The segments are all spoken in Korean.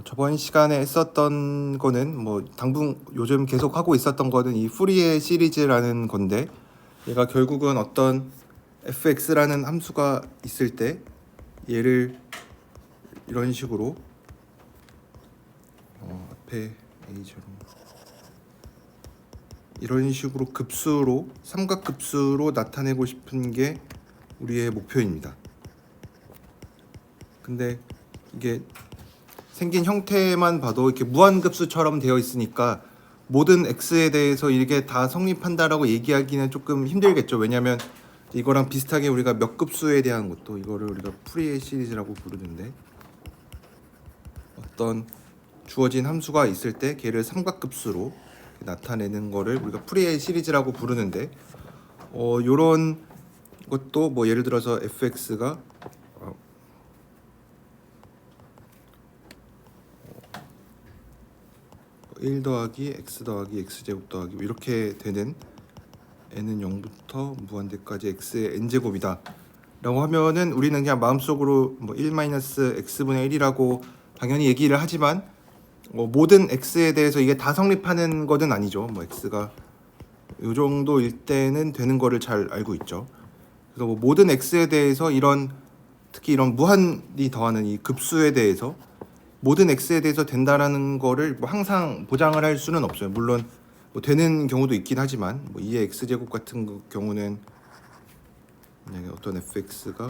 저번 시간에 했었던 거는 뭐 당분 요즘 계속 하고 있었던 거는 이 푸리에 시리즈라는 건데, 얘가 결국은 어떤 fx라는 함수가 있을 때 얘를 이런 식으로 앞에 a0 이런 식으로 급수로 삼각급수로 나타내고 싶은 게 우리의 목표입니다. 근데 이게 생긴 형태만 봐도 이렇게 무한급수처럼 되어 있으니까 모든 x에 대해서 이게 다 성립한다라고 얘기하기는 조금 힘들겠죠. 왜냐하면 이거랑 비슷하게 우리가 몇 급수에 대한 것도 이거를 우리가 푸리에 시리즈라고 부르는데, 어떤 주어진 함수가 있을 때 걔를 삼각급수로 나타내는 거를 우리가 푸리에 시리즈라고 부르는데, 요런 것도 뭐 예를 들어서 fx가 1 더하기 x 더하기 x제곱 더하기 이렇게 되는 n은 0부터 무한대까지 x의 n제곱이다 라고 하면은 우리는 그냥 마음속으로 뭐 1 x분의 1이라고 당연히 얘기를 하지만, 모든 x에 대해서 이게 다 성립하는 것은 아니죠. 뭐 x가 이 정도일 때는 되는 거를 잘 알고 있죠. 그래서 뭐 모든 x에 대해서 특히 이런 무한이 더하는 이 급수에 대해서 모든 x에 대해서 된다라는 거를 뭐 항상 보장을 할 수는 없어요. 물론 뭐 되는 경우도 있긴 하지만, 뭐 2의 x제곱 같은 경우는 만약에 어떤 fx가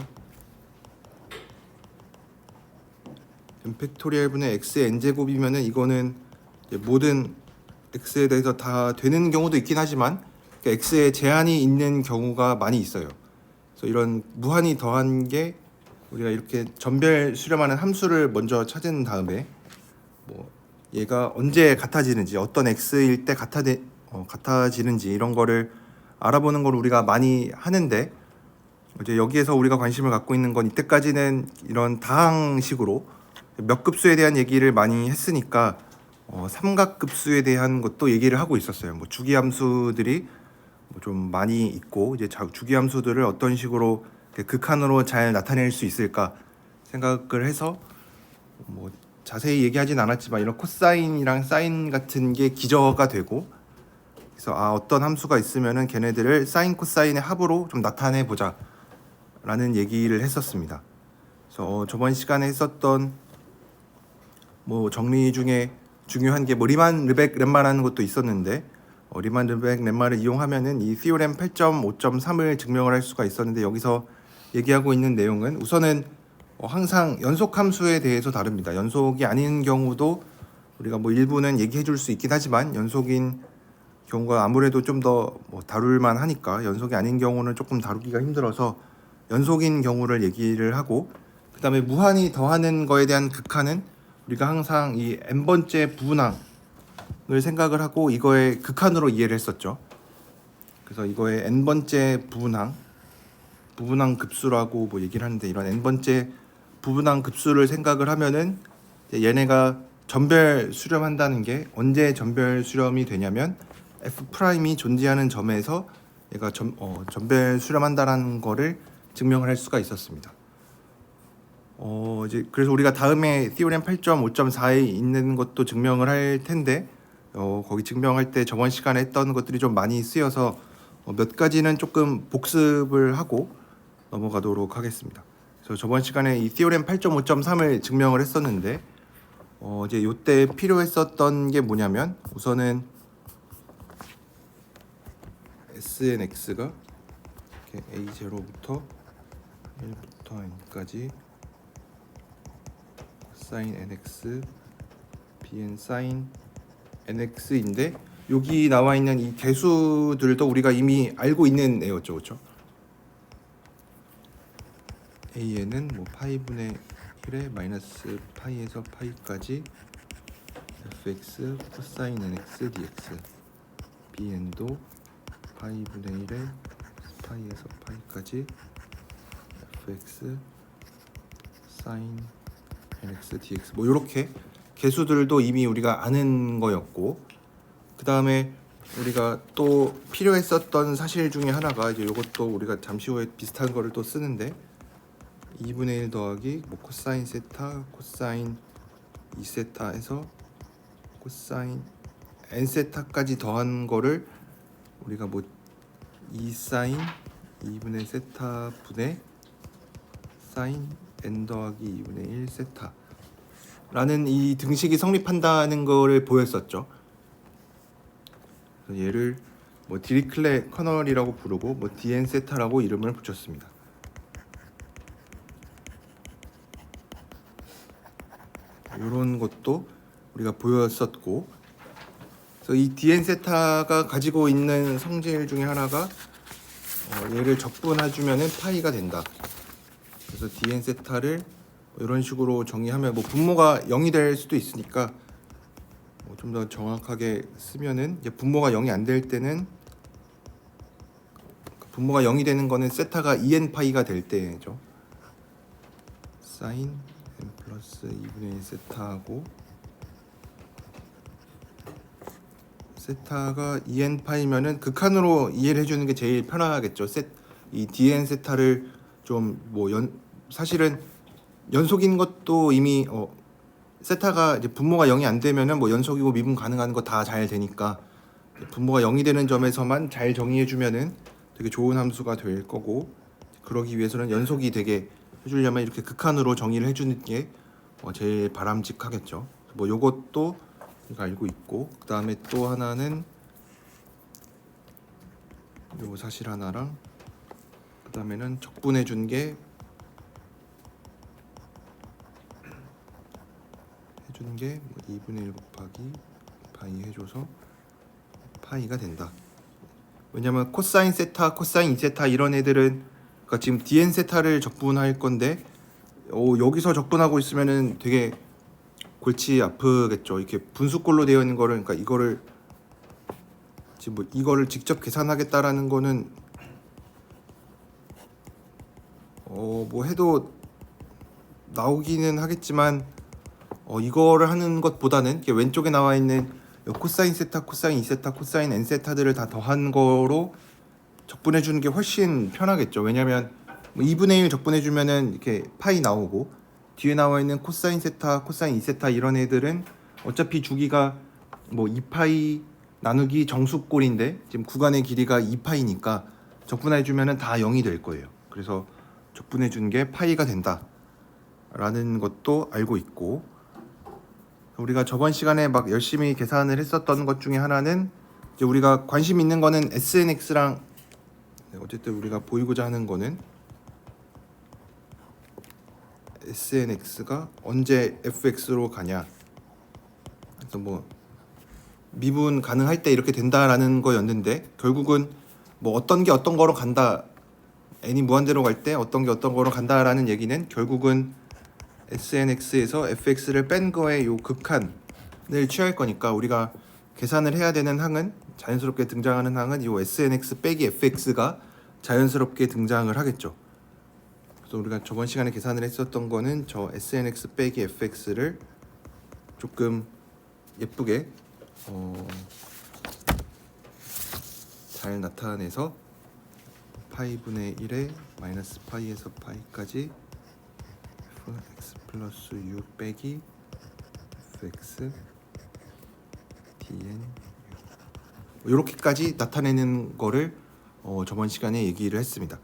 n 팩토리얼 분의 x의 n제곱이면은 이거는 모든 x에 대해서 다 되는 경우도 있긴 하지만 x에 제한이 있는 경우가 많이 있어요. 그래서 이런 무한이 더한 게 우리가 이렇게 전별 수렴하는 함수를 먼저 찾은 다음에 뭐 얘가 언제 같아지는지, 어떤 x일 때 같아지는지 이런 거를 알아보는 걸 우리가 많이 하는데, 이제 여기에서 우리가 관심을 갖고 있는 건 이때까지는 이런 다항식으로 몇 급수에 대한 얘기를 많이 했으니까 삼각급수에 대한 것도 얘기를 하고 있었어요. 뭐 주기함수들이 좀 많이 있고, 이제 주기함수들을 어떤 식으로 극한으로 잘 나타낼 수 있을까 생각을 해서 뭐 자세히 얘기하진 않았지만 이런 코사인이랑 사인 같은 게 기저가 되고, 그래서 어떤 함수가 있으면은 걔네들을 사인 코사인의 합으로 좀 나타내 보자 라는 얘기를 했었습니다. 그래서 저번 시간에 했었던 뭐 정리 중에 중요한 게 뭐 리만 르벡 렘마라는 것도 있었는데, 리만 르벡 렘마를 이용하면은 이 시오렘 8.5.3을 증명을 할 수가 있었는데, 여기서 얘기하고 있는 내용은 우선은 항상 연속 함수에 대해서 다릅니다. 연속이 아닌 경우도 우리가 뭐 일부는 얘기해 줄 수 있긴 하지만, 연속인 경우가 아무래도 좀 더 뭐 다룰만 하니까 연속이 아닌 경우는 조금 다루기가 힘들어서 연속인 경우를 얘기를 하고, 그 다음에 무한이 더하는 거에 대한 극한은 우리가 항상 이 n번째 부분항을 생각을 하고 이거의 극한으로 이해를 했었죠. 그래서 이거의 n번째 부분항 급수라고 뭐 얘기를 하는데, 이런 n번째 부분항 급수를 생각을 하면은 얘네가 전별 수렴한다는 게 언제 전별 수렴이 되냐면 f'이 존재하는 점에서 얘가 전별 수렴한다라는 거를 증명을 할 수가 있었습니다. 이제 그래서 우리가 다음에 티오렘 8.5.4에 있는 것도 증명을 할 텐데, 거기 증명할 때 저번 시간에 했던 것들이 좀 많이 쓰여서 몇 가지는 조금 복습을 하고 넘어가도록 하겠습니다. 그래서 저번 시간에 이 티오렘 8.5.3을 증명을 했었는데, 이제 요때 필요했었던 게 뭐냐면, 우선은 snx가 a0부터 1부터 n까지 sin nx bn sin nx인데, 여기 나와 있는 이 개수들도 우리가 이미 알고 있는 애였죠, 그렇죠? a는 뭐 파이분의 1에 마이너스 파이에서 파이까지 fx 코사인 nx dx, bn도 파이분의 1에 파이에서 파이까지 fx 사인 nx dx, 뭐 이렇게 개수들도 이미 우리가 아는 거였고, 그 다음에 우리가 또 필요했었던 사실 중에 하나가, 이제 이것도 우리가 잠시 후에 비슷한 거를 또 쓰는데, 2분의 1 더하기 뭐 코사인 세타 코사인 2세타에서 코사인 n세타까지 더한 거를 우리가 뭐 2사인 2분의 세타 분의 사인 n 더하기 2분의 1 세타 라는 이 등식이 성립한다는 거를 보였었죠. 그래서 얘를 뭐 디리클레 커널이라고 부르고 뭐 dn 세타라고 이름을 붙였습니다. 이런 것도 우리가 보였었고, 그래서 이 dn 세타가 가지고 있는 성질 중에 하나가 얘를 적분해주면은 파이가 된다. 그래서 dn 세타를 이런 식으로 정의하면 뭐 분모가 0이 될 수도 있으니까 좀 더 정확하게 쓰면은 이제 분모가 0이 안 될 때는 분모가 0이 되는 거는 세타가 2n 파이가 될 때죠. 사인 n 플러스 2분의 1 세타하고 세타가 2n 파이면은 극한으로 이해를 해주는 게 제일 편하겠죠. 이 dn 세타를 좀 뭐 사실은 연속인 것도 이미 세타가 이제 분모가 0이 안 되면은 뭐 연속이고 미분 가능한 거 다 잘 되니까 분모가 0이 되는 점에서만 잘 정의해 주면은 되게 좋은 함수가 될 거고, 그러기 위해서는 연속이 되게 해주려면 이렇게 극한으로 정의를 해주는 게 제일 바람직하겠죠. 뭐 요것도 우리가 알고 있고, 그 다음에 또 하나는 요 사실 하나랑 그 다음에는 적분해 준 게 해주는 게 2분의 1 곱하기 파이 해줘서 파이가 된다. 왜냐면 코사인 세타, 코사인 2세타 이런 애들은 그러니까 지금 dn 세타를 적분할 건데 여기서 적분하고 있으면은 되게 골치 아프겠죠. 이렇게 분수꼴로 되어 있는 거를, 그러니까 이거를 지금 뭐 이거를 직접 계산하겠다라는 거는 뭐 해도 나오기는 하겠지만 이거를 하는 것보다는 왼쪽에 나와 있는 코사인 세타, 코사인 2세타, 코사인 n세타들을 다 더한 거로 적분해 주는 게 훨씬 편하겠죠. 왜냐면 뭐 2분의 1 적분해 주면은 이렇게 파이 나오고, 뒤에 나와 있는 코사인 세타, 코사인 2세타 이런 애들은 어차피 주기가 뭐 2파이 나누기 정수꼴인데 지금 구간의 길이가 2파이니까 적분해 주면은 다 0이 될 거예요. 그래서 적분해 준 게 파이가 된다 라는 것도 알고 있고, 우리가 저번 시간에 막 열심히 계산을 했었던 것 중에 하나는 이제 우리가 관심 있는 거는 SNX랑 어쨌든 우리가 보이고자 하는 거는 SNX가 언제 fx로 가냐, 그래서 뭐 미분 가능할 때 이렇게 된다라는 거였는데, 결국은 뭐 어떤 게 어떤 거로 간다, n이 무한대로 갈 때 어떤 게 어떤 거로 간다라는 얘기는 결국은 SNX에서 fx를 뺀 거에 요 극한을 취할 거니까 우리가 계산을 해야 되는 항은, 자연스럽게 등장하는 항은 요 SNX 빼기 fx가 자연스럽게 등장을 하겠죠. 그래서 우리가 저번 시간에 계산을 했었던 거는 저 SNX 빼기 fx를 조금 예쁘게 잘 나타내서 파이분의 1에 마이너스 파이에서 파이까지 x 플러스 u 빼기 fx dn 이렇게까지 나타내는 거를 저번 시간에 얘기를 했습니다.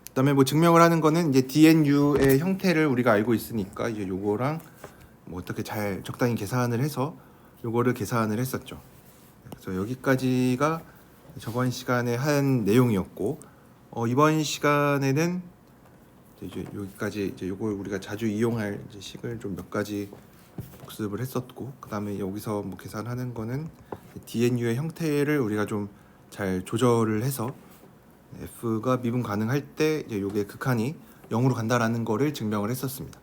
그다음에 뭐 증명을 하는 거는 이제 dnu의 형태를 우리가 알고 있으니까 이제 요거랑 뭐 어떻게 잘 적당히 계산을 해서 요거를 계산을 했었죠. 그래서 여기까지가 저번 시간에 한 내용이었고, 이번 시간에는 이제 여기까지 이제 요걸 우리가 자주 이용할 이제 식을 좀 몇 가지 복습을 했었고, 그다음에 여기서 뭐 계산하는 거는 dnu의 형태를 우리가 좀 잘 조절을 해서 f가 미분 가능할 때 이제 요게 극한이 0으로 간다라는 거를 증명을 했었습니다.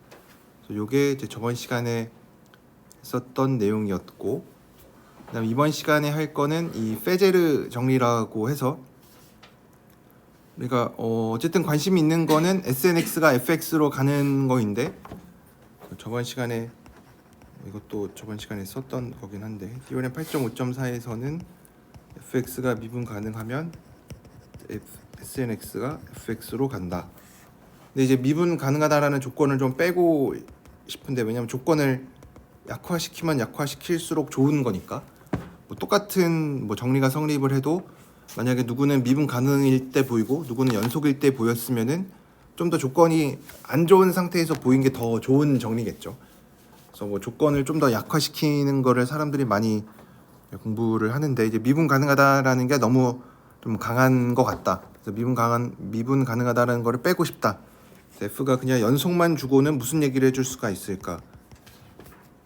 그래서 요게 이제 저번 시간에 썼던 내용이었고, 그다음 이번 시간에 할 거는 이 페제르 정리라고 해서 우리가 어쨌든 관심 있는 거는 SNX가 fx로 가는 거인데, 저번 시간에 이것도 저번 시간에 썼던 거긴 한데 디오렘 8.5.4에서는 fx가 미분 가능하면 SNX가 fx로 간다. 근데 이제 미분 가능하다라는 조건을 좀 빼고 싶은데, 왜냐면 조건을 약화시키면 약화시킬수록 좋은 거니까 뭐 똑같은 뭐 정리가 성립을 해도 만약에 누구는 미분 가능일 때 보이고 누구는 연속일 때 보였으면은 좀 더 조건이 안 좋은 상태에서 보인 게 더 좋은 정리겠죠. 그래서 뭐 조건을 좀 더 약화시키는 거를 사람들이 많이 공부를 하는데 이제 미분 가능하다라는 게 너무 좀 강한 것 같다. 그래서 미분 가능하다라는 거를 빼고 싶다. F가 그냥 연속만 주고는 무슨 얘기를 해줄 수가 있을까?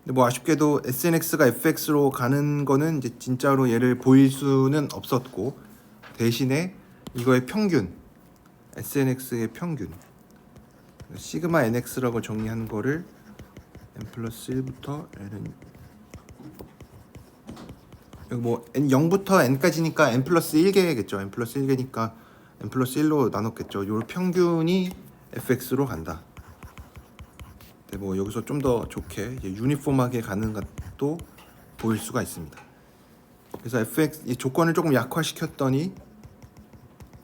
근데 뭐 아쉽게도 SNX가 FX로 가는 거는 이제 진짜로 얘를 보일 수는 없었고 대신에 이거의 평균, SNX의 평균, 시그마 NX라고 정의한 거를 n 플러스 1부터 n은 여기 뭐 n 0부터 n까지니까 n 플러스 1개겠죠. n 플러스 1개니까 n 플러스 1로 나눴겠죠. 요 평균이 fx로 간다. 근데 뭐 여기서 좀 더 좋게 유니폼하게 가는 것도 보일 수가 있습니다. 그래서 fx 이 조건을 조금 약화시켰더니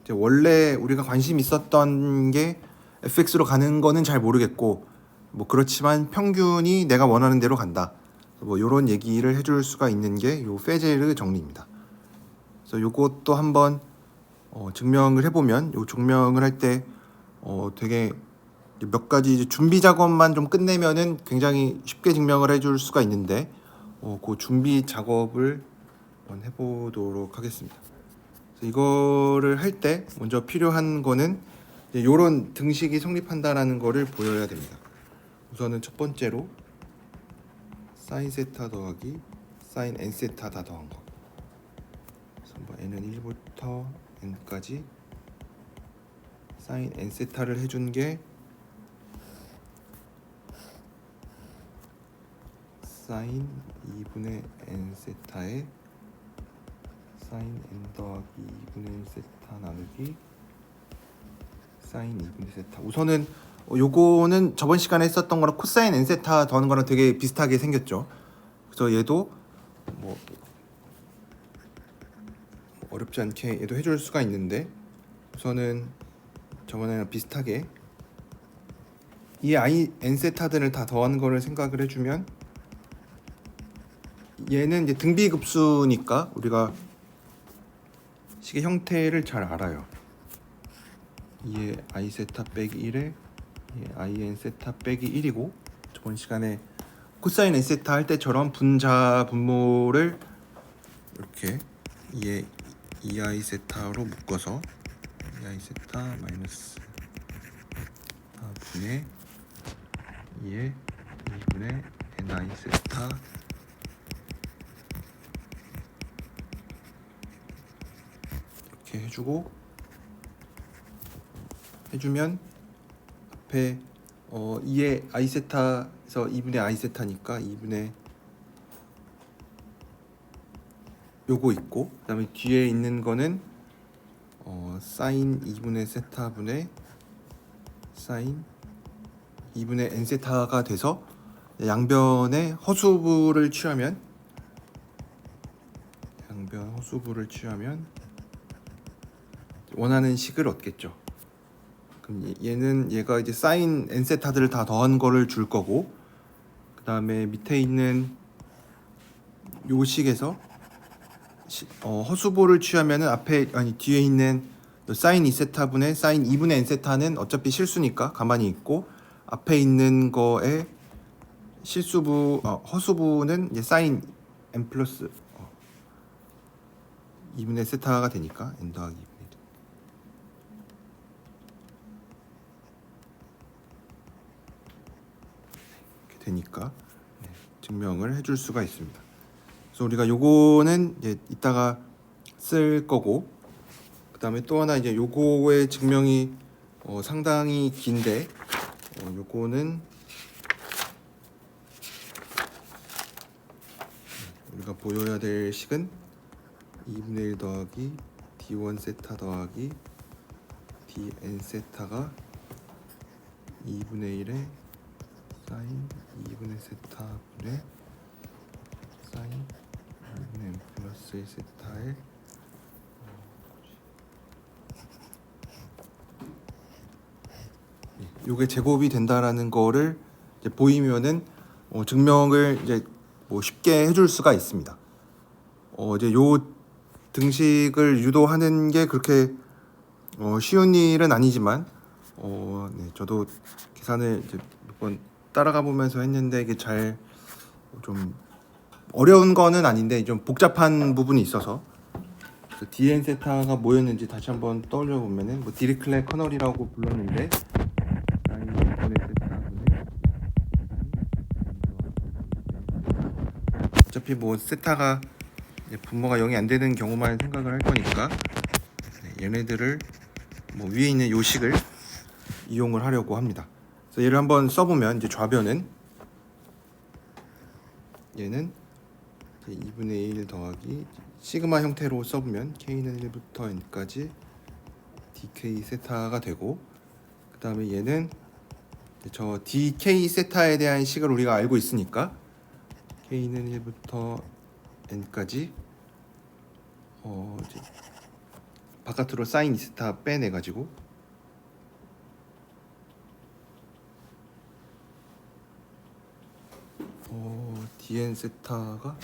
이제 원래 우리가 관심 있었던 게 fx로 가는 거는 잘 모르겠고 뭐 그렇지만 평균이 내가 원하는 대로 간다. 뭐 이런 얘기를 해줄 수가 있는 게 요 페제르 정리입니다. 그래서 요것도 한번 증명을 해보면 요 증명을 할 때 되게 몇 가지 이제 준비 작업만 좀 끝내면은 굉장히 쉽게 증명을 해줄 수가 있는데 그 준비 작업을 한번 해보도록 하겠습니다. 그래서 이거를 할 때 먼저 필요한 거는 이런 등식이 성립한다라는 거를 보여야 됩니다. 우선은 첫 번째로 사인 세타 더하기 사인 n 세타 다 더한 거. 그래서 뭐 n은 1부터 n까지 사인 n 세타를 해준 게 사인 2분의 n 세타에 사인 n 더하기 2분의 1 세타 나누기 사인 2분의 세타. 우선은 요거는 저번 시간에 했었던 거랑 코사인 n 세타 더하는 거랑 되게 비슷하게 생겼죠. 그래서 얘도 뭐 어렵지 않게 얘도 해줄 수가 있는데 우선은 저번에랑 비슷하게 이 n 세타들을 다 더하는 거를 생각을 해주면 얘는 이제 등비급수니까 우리가 식의 형태를 잘 알아요. 2의 i 세타 빼기 1에 2의 i n 세타 빼기 1이고 저번 시간에 코사인 n 세타 할 때처럼 분자 분모를 이렇게 2의 2i 세타로 묶어서 2i 세타 마이너스 4분의 2의 2분의 ni 세타 이렇게 해주면 앞에 2의 i 세타에서 2분의 i 세타니까 2분의 요거 있고 그다음에 뒤에 있는 거는 사인 2분의 세타분의 사인 2분의 n 세타가 돼서 양변의 허수부를 취하면 원하는 식을 얻겠죠. 그럼 얘가 이제 사인 n 세타들을 다 더한 거를 줄 거고 그 다음에 밑에 있는 요 식에서 허수보를 취하면은 뒤에 있는 사인 2세타분의 사인 2분의 n 세타는 어차피 실수니까 가만히 있고 앞에 있는 거에 허수부는 이제 사인 n 플러스 2분의 세타가 되니까 n 더하기 2분의 1 이렇게 되니까 증명을 해줄 수가 있습니다. 그래서 우리가 요거는 이제 이따가 쓸 거고 그 다음에 또 하나 이제 요거의 증명이 상당히 긴데 요거는 우리가 보여야 될 식은 2분의 1 더하기 d1 세타 더하기 dn 세타가 2분의 1에 사인 2분의 세타분의 사인 2분의 n 플러스 1 세타에 요게 제곱이 된다라는 거를 이제 보이면은 증명을 이제 뭐 쉽게 해줄 수가 있습니다. 이제 요 등식을 유도하는 게 그렇게 쉬운 일은 아니지만 네, 저도 계산을 이제 몇 번 따라가 보면서 했는데 이게 잘 좀 어려운 거는 아닌데 좀 복잡한 부분이 있어서 dn 세타가 뭐였는지 다시 한번 떠올려 보면은 뭐 디리클레 커널이라고 불렀는데 어차피 뭐 세타가 분모가 0이 안 되는 경우만 생각을 할 거니까 얘네들을 뭐 위에 있는 요식을 이용을 하려고 합니다. 그래서 얘를 한번 써보면 이제 좌변은 얘는 2분의 1 더하기 시그마 형태로 써보면 k는 1부터 n까지 dk 세타가 되고, 그 다음에 얘는 저 dk 세타에 대한 식을 우리가 알고 있으니까 k는 1부터 n까지 이제 바깥으로 사인 2세타 빼내가지고 dn 세타가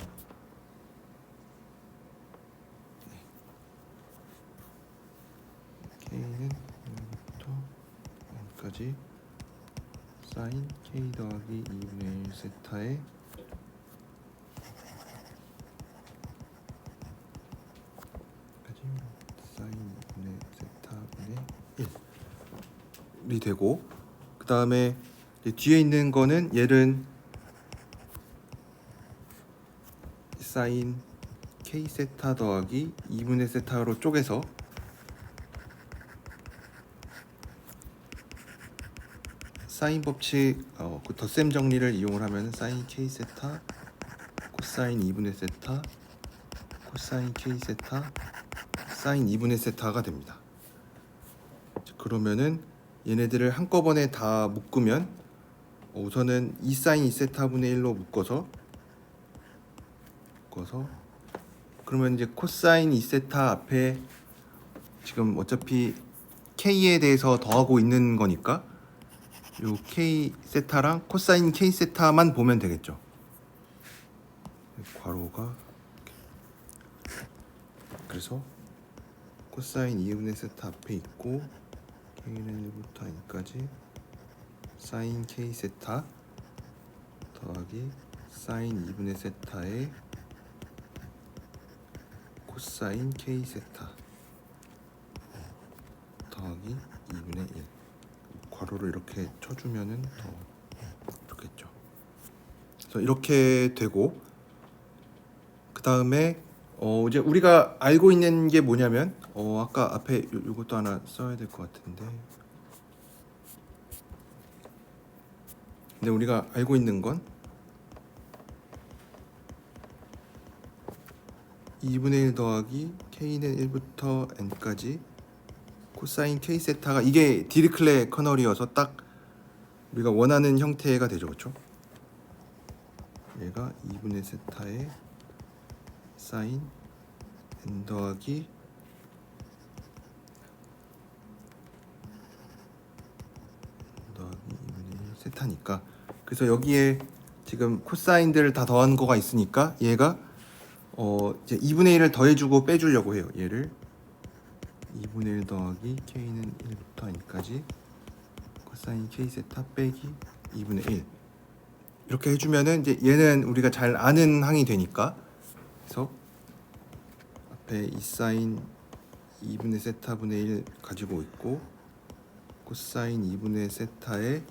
k는 1부터 n까지 사인 k 더하기 2분의 1 세타에 사인 2분의 세타분의 1이 되고, 그 다음에 뒤에 있는 거는 얘는 사인 k 세타 더하기 2분의 세타로 쪼개서 사인 법칙 그 덧셈 정리를 이용을 하면 사인 k 세타 코사인 2분의 세타 코사인 k 세타 사인 2분의 세타가 됩니다. 그러면은 얘네들을 한꺼번에 다 묶으면 우선은 2 사인 2세타분의 1로 묶어서 그러면 이제 코사인 2세타 앞에 지금 어차피 k에 대해서 더하고 있는 거니까 요 k 세타랑 코사인 k 세타만 보면 되겠죠. 괄호가 그래서 코사인 2분의 세타 앞에 있고 k는 1부터 n까지 사인 k 세타 더하기 사인 2분의 세타에 코사인 k 세타 더하기 2분의 1 괄호를 이렇게 쳐주면은 더 좋겠죠. 그래서 이렇게 되고, 그 다음에 이제 우리가 알고 있는 게 뭐냐면 아까 앞에 요것도 하나 써야 될 것 같은데, 근데 우리가 알고 있는 건 2분의 1 더하기 k는 1부터 n까지 코사인 k 세타가 이게 디리클레 커널이어서 딱 우리가 원하는 형태가 되죠, 그렇죠? 얘가 2분의 세타에 사인 n 더하기 더하기 2분의 1 세타니까, 그래서 여기에 지금 코사인들을 다 더한 거가 있으니까 얘가 이제 2분의 1을 더해주고 빼주려고 해요. 얘를 2분의 1 더하기 k는 1부터 n까지 코사인 k 세타 빼기 2분의 1 이렇게 해주면은 이제 얘는 우리가 잘 아는 항이 되니까, 그래서 앞에 2 사인 2분의 세타분의 1 가지고 있고 코사인 2분의 세타에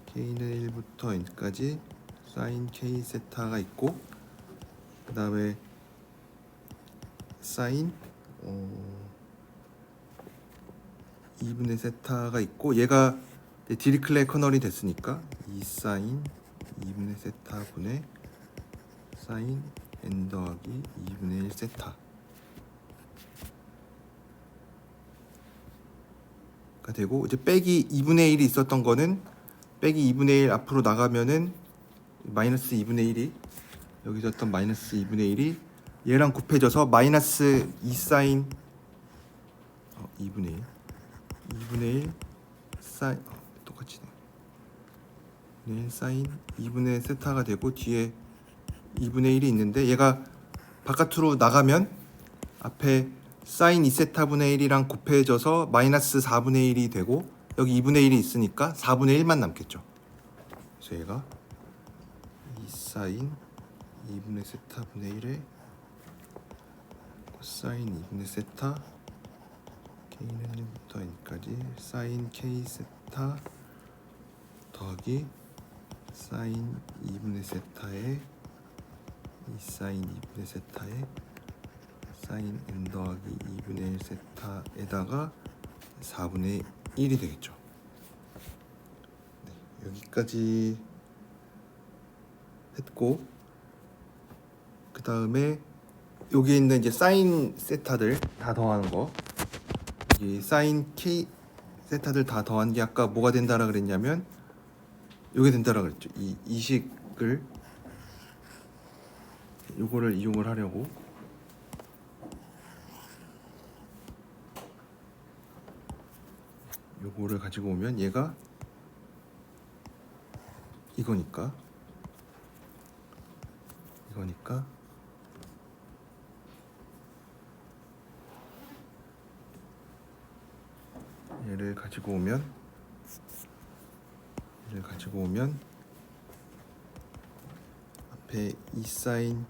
k는 1부터 n까지 사인 k 세타가 있고, 그 다음에 사인 2분의 세타가 있고, 얘가 디리클레 커널이 됐으니까 2 사인 2분의 세타분의 사인 n 더하기 2분의 1 세타가 되고, 이제 빼기 2분의 1이 있었던 거는 빼기 2분의 1 앞으로 나가면은 마이너스 2분의 1이 여기 있었던 마이너스 2분의 1이 얘랑 곱해져서 마이너스 2 사인 2분의 1 사인 똑같이 2분의 1 사인 2분의 세타가 되고 뒤에 2분의 1이 있는데 얘가 바깥으로 나가면 앞에 사인 2세타분의 1이랑 곱해져서 마이너스 4분의 1이 되고 여기 2분의 1이 있으니까 4분의 1만 남겠죠. 그래서 얘가 2 사인 2분의 세타분의 1에 코사인 2분의 세타 k는 1부터 n까지 사인 k 세타 더하기 사인 2분의 세타에 2 사인 2분의 세타에 사인 n 더하기 2분의 1 세타에다가 4분의 1이 되겠죠. 네, 여기까지 했고 그 다음에 여기 있는 이제 사인 세타들 다 더하는 거, 이 사인 k 세타들 다 더한 게 아까 뭐가 된다라 그랬냐면 요게 된다라 그랬죠. 이 식을 요거를 이용을 하려고 요거를 가지고 오면 얘가 이거니까 얘를 가지고 오면 앞에 2 사인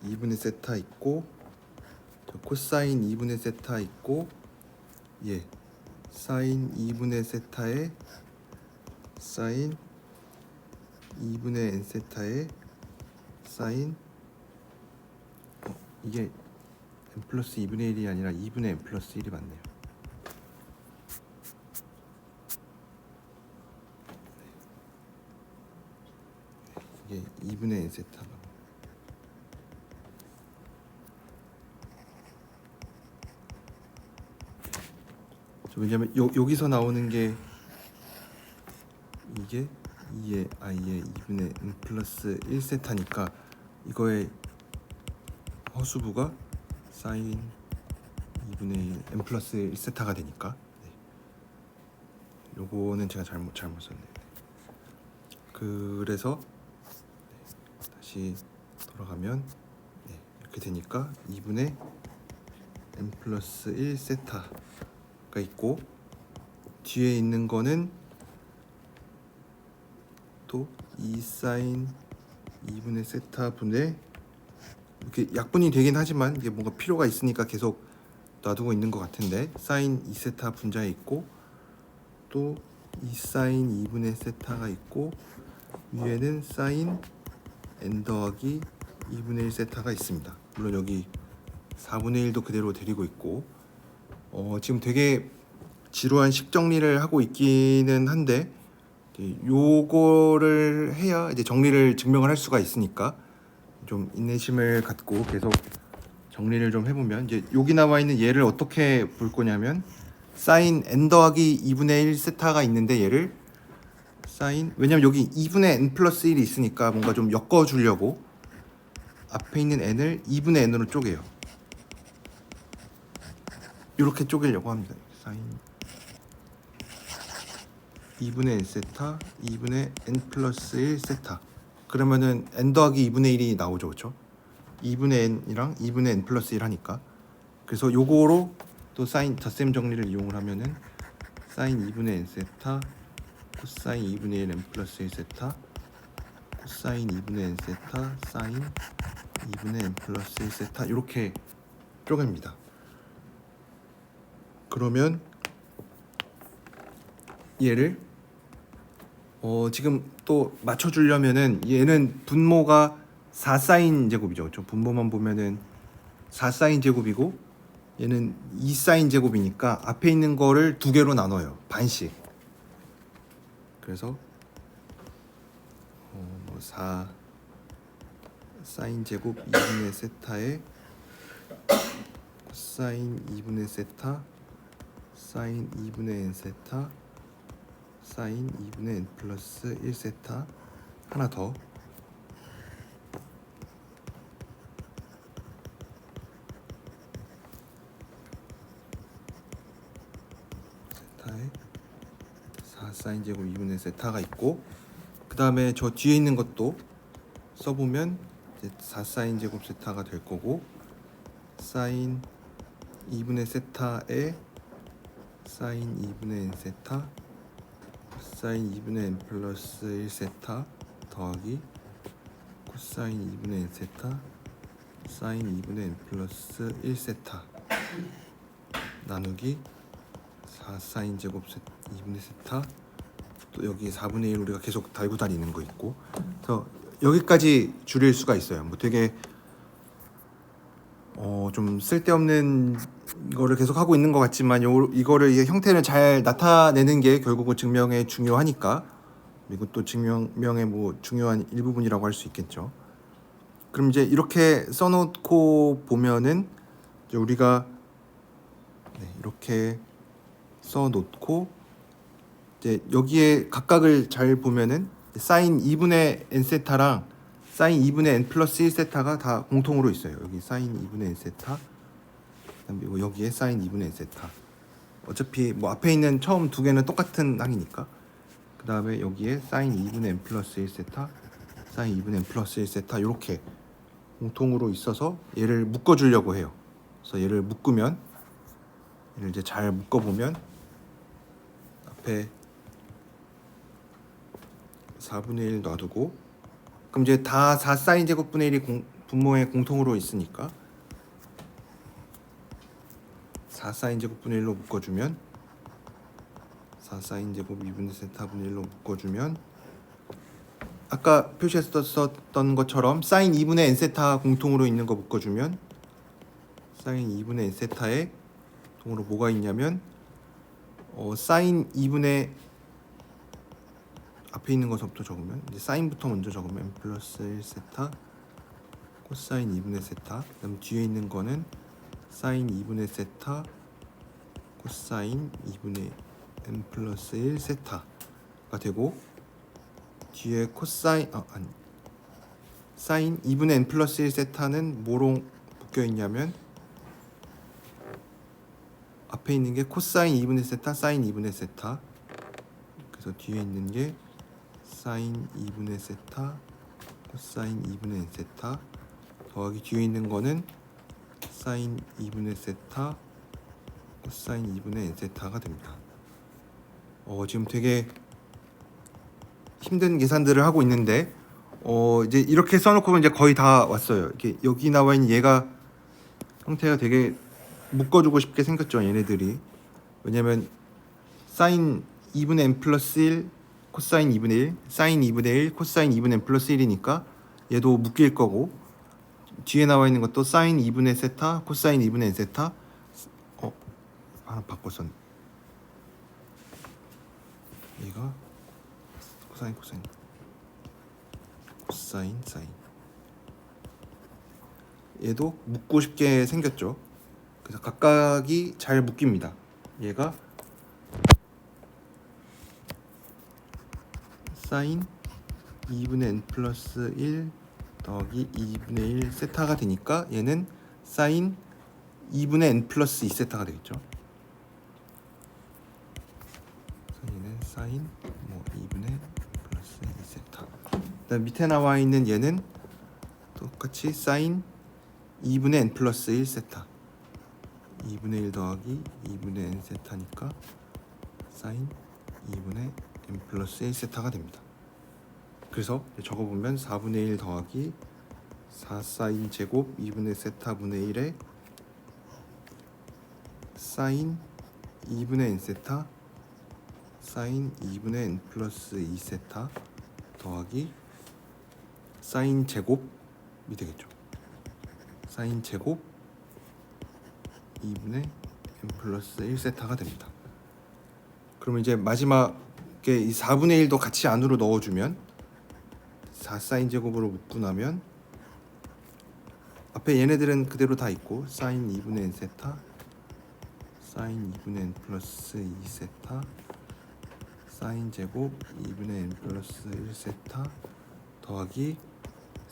2분의 세타 있고 코사인 2분의 세타 있고 예 사인 2분의 세타에 사인 2분의 n 세타에 사인 이게 n 플러스 2분의 1이 아니라 2분의 n 플러스 1이 맞네요. 이게 2분의 n 세타가 왜냐면 여기서 나오는 게 이게 2의 i의 2분의 n 플러스 1 세타니까 이거의 허수부가 사인 2분의 1 n 플러스 1 세타가 되니까 네. 요거는 제가 잘못 썼네요. 그래서 네, 다시 돌아가면 네, 이렇게 되니까 2분의 n 플러스 1 세타가 있고 뒤에 있는 거는 또 2 사인 2분의 세타 분의 이렇게 약분이 되긴 하지만 이게 뭔가 필요가 있으니까 계속 놔두고 있는 것 같은데 사인 2세타 분자에 있고 또 2 사인 2분의 세타가 있고 위에는 사인 n 더하기 2분의 1 세타가 있습니다. 물론 여기 4분의 1도 그대로 데리고 있고 지금 되게 지루한 식 정리를 하고 있기는 한데 요거를 해야 이제 정리를 증명을 할 수가 있으니까 좀 인내심을 갖고 계속 정리를 좀 해보면 이제 여기 나와 있는 얘를 어떻게 볼 거냐면 사인 n 더하기 2분의 1 세타가 있는데 얘를 사인 왜냐면 여기 2분의 n 플러스 1이 있으니까 뭔가 좀 엮어주려고 앞에 있는 n을 2분의 n으로 쪼개요. 이렇게 쪼개려고 합니다. 사인 2분의 n 세타 2분의 n 플러스 1 세타 그러면은 n 더하기 2분의 1이 나오죠. 그렇죠? 2분의 n이랑 2분의 n 플러스 1 하니까 그래서 요거로 또 사인 덧셈 정리를 이용을 하면은 사인 2분의 n 세타 코사인 2분의 1 n 플러스 1 세타 코사인 2분의 n 세타 사인 2분의 n 플러스 1 세타 이렇게 쪼갭니다. 그러면 얘를 지금 또 맞춰주려면은 얘는 분모가 4사인 제곱이죠. 그렇죠? 분모만 보면은 4사인 제곱이고 얘는 2사인 제곱이니까 앞에 있는 거를 두 개로 나눠요. 반씩. 그래서 4 사인 제곱 2분의 세타에 코사인 2분의 세타 사인 2분의 n 세타 사인 2분의 n 플러스 1 세타 하나 더 세타에 4 사인 제곱 2분의 세타가 있고 그 다음에 저 뒤에 있는 것도 써보면 이제 4사인 제곱 세타가 될 거고, 사인 2분의 세타에 사인 2분의 n 세타 코사인 2분의 n 플러스 1 세타 더하기 코사인 2분의 n 세타 사인 2분의 n 플러스 1 세타 나누기 4사인 제곱 2분의 세타, 또 여기 4분의 1 우리가 계속 달고 다니는 거 있고, 그래서 여기까지 줄일 수가 있어요. 뭐 되게 좀 쓸데없는 거를 계속 하고 있는 것 같지만 이거를 형태를 잘 나타내는 게 결국은 증명에 중요하니까, 이것도 증명의 뭐 중요한 일부분이라고 할 수 있겠죠. 그럼 이제 이렇게 써놓고 보면은 이제 우리가 이렇게 써놓고 이제 여기에 각각을 잘 보면은 사인 2분의 n 세타랑 사인 2분의 n 플러스 1 세타가 다 공통으로 있어요. 여기 사인 2분의 n 세타, 그리고 여기에 사인 2분의 n 세타. 어차피 뭐 앞에 있는 처음 두 개는 똑같은 항이니까. 그 다음에 여기에 사인 2분의 n 플러스 1 세타, 사인 2분의 n 플러스 1 세타, 이렇게 공통으로 있어서 얘를 묶어주려고 해요. 그래서 얘를 묶으면, 얘를 이제 잘 묶어보면 앞에 4분의 1 놔두고, 그럼 이제 다 4사인 제곱분의 1이 분모에 공통으로 있으니까 4사인 제곱분의 1로 묶어주면 4사인 제곱 2분의 세타분의 1로 묶어주면 아까 표시했었던 것처럼 사인 2분의 n 세타 공통으로 있는 거 묶어주면 사인 2분의 n 세타에 동으로 뭐가 있냐면 사인 2분의 앞에 있는 것부터 적으면 이제 사인부터 먼저 적으면 n 플러스 1 세타 코사인 2분의 세타, 그다음 뒤에 있는 거는 사인 2분의 세타 코사인 2분의 n 플러스 1 세타가 되고, 뒤에 코사인 사인 2분의 n 플러스 1 세타는 뭐로 묶여 있냐면 앞에 있는 게 코사인 2분의 세타 사인 2분의 세타, 그래서 뒤에 있는 게 사인 2분의 세타 코사인 2분의 n 세타 더하기 뒤에 있는 거는 사인 2분의 세타 코사인 2분의 n 세타가 됩니다. 지금 되게 힘든 계산들을 하고 있는데 이제 이렇게 써놓고 보면 이제 거의 다 왔어요. 이렇게 여기 나와 있는 얘가 형태가 되게 묶어주고 싶게 생겼죠, 얘네들이. 왜냐면 사인 2분의 n 플러스 1 코사인 2분의 1 사인 2분의 1 코사인 2분의 n 플러스 1이니까 얘도 묶일 거고, 뒤에 나와 있는 것도 사인 2분의 세타 코사인 2분의 n 세타 하나 바꿨었네. 얘가 코사인 코사인 코사인 사인, 얘도 묶고 싶게 생겼죠. 그래서 각각이 잘 묶입니다. 얘가 사인 2분의 n 플러스 1 더하기 2분의 1 세타가 되니까 얘는 사인 2분의 n 플러스 2 세타가 되겠죠. 얘는 사인 2분의 플러스 2 세타. 그다음 밑에 나와 있는 얘는 똑같이 사인 2분의 n 플러스 1 세타, 2분의 1 더하기 2분의 n 세타니까 사인 2분의 n 플러스 1 세타가 됩니다. 그래서 적어보면 4분의 1 더하기 4사인 제곱 2분의 세타분의 1에 사인 2분의 n 세타 사인 2분의 n 플러스 2 세타 더하기 사인 제곱이 되겠죠. 사인 제곱 2분의 n 플러스 1 세타가 됩니다. 그러면 이제 마지막에 이 4분의 1도 같이 안으로 넣어주면 4사인 제곱으로 묶고 나면 앞에 얘네들은 그대로 다 있고 사인 2분의 n 세타 사인 2분의 n 플러스 2 세타 사인 제곱 2분의 n 플러스 1 세타 더하기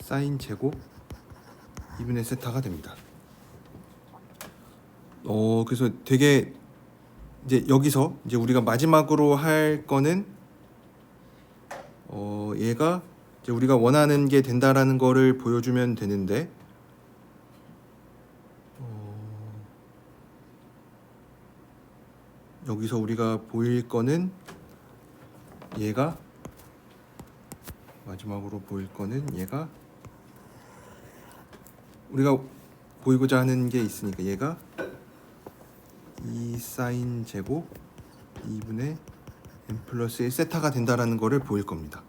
사인 제곱 2분의 세타가 됩니다. 그래서 되게 이제 여기서 이제 우리가 마지막으로 할 거는 얘가 이제 우리가 원하는 게 된다라는 거를 보여주면 되는데 여기서 우리가 보일 거는 얘가 마지막으로 보일 거는 얘가 우리가 보이고자 하는 게 있으니까 얘가 2 사인 제곱 2분의 n 플러스 1 세타가 된다라는 거를 보일 겁니다.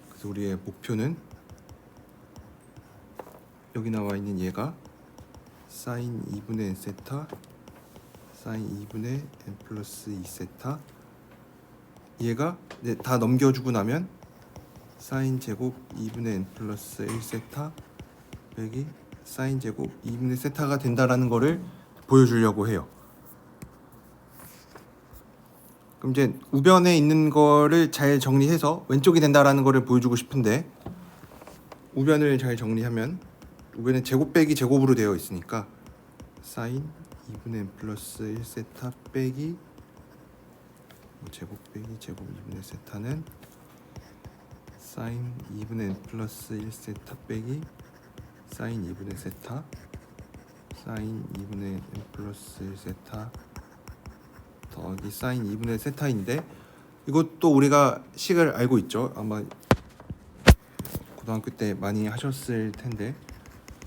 그래서 우리의 목표는 여기 나와 있는 얘가 사인 2분의 n 세타 사인 2분의 n 플러스 2 세타 얘가 이제 다 넘겨주고 나면 사인 제곱 2분의 n 플러스 1 세타 빼기 사인 제곱 2분의 세타가 된다라는 거를 보여주려고 해요. 그럼 이제 우변에 있는 거를 잘 정리해서 왼쪽이 된다라는 거를 보여주고 싶은데 우변을 잘 정리하면 우변에 제곱 빼기 제곱으로 되어 있으니까 사인 2분의 n 플러스 1 세타 빼기 제곱 빼기 제곱 2분의 세타는 사인 2분의 n 플러스 1 세타 빼기 사인 2분의 세타 사인 2분의 n 플러스 1 세타 더하기 사인 2분의 세타인데 이것도 우리가 식을 알고 있죠. 아마 고등학교 때 많이 하셨을 텐데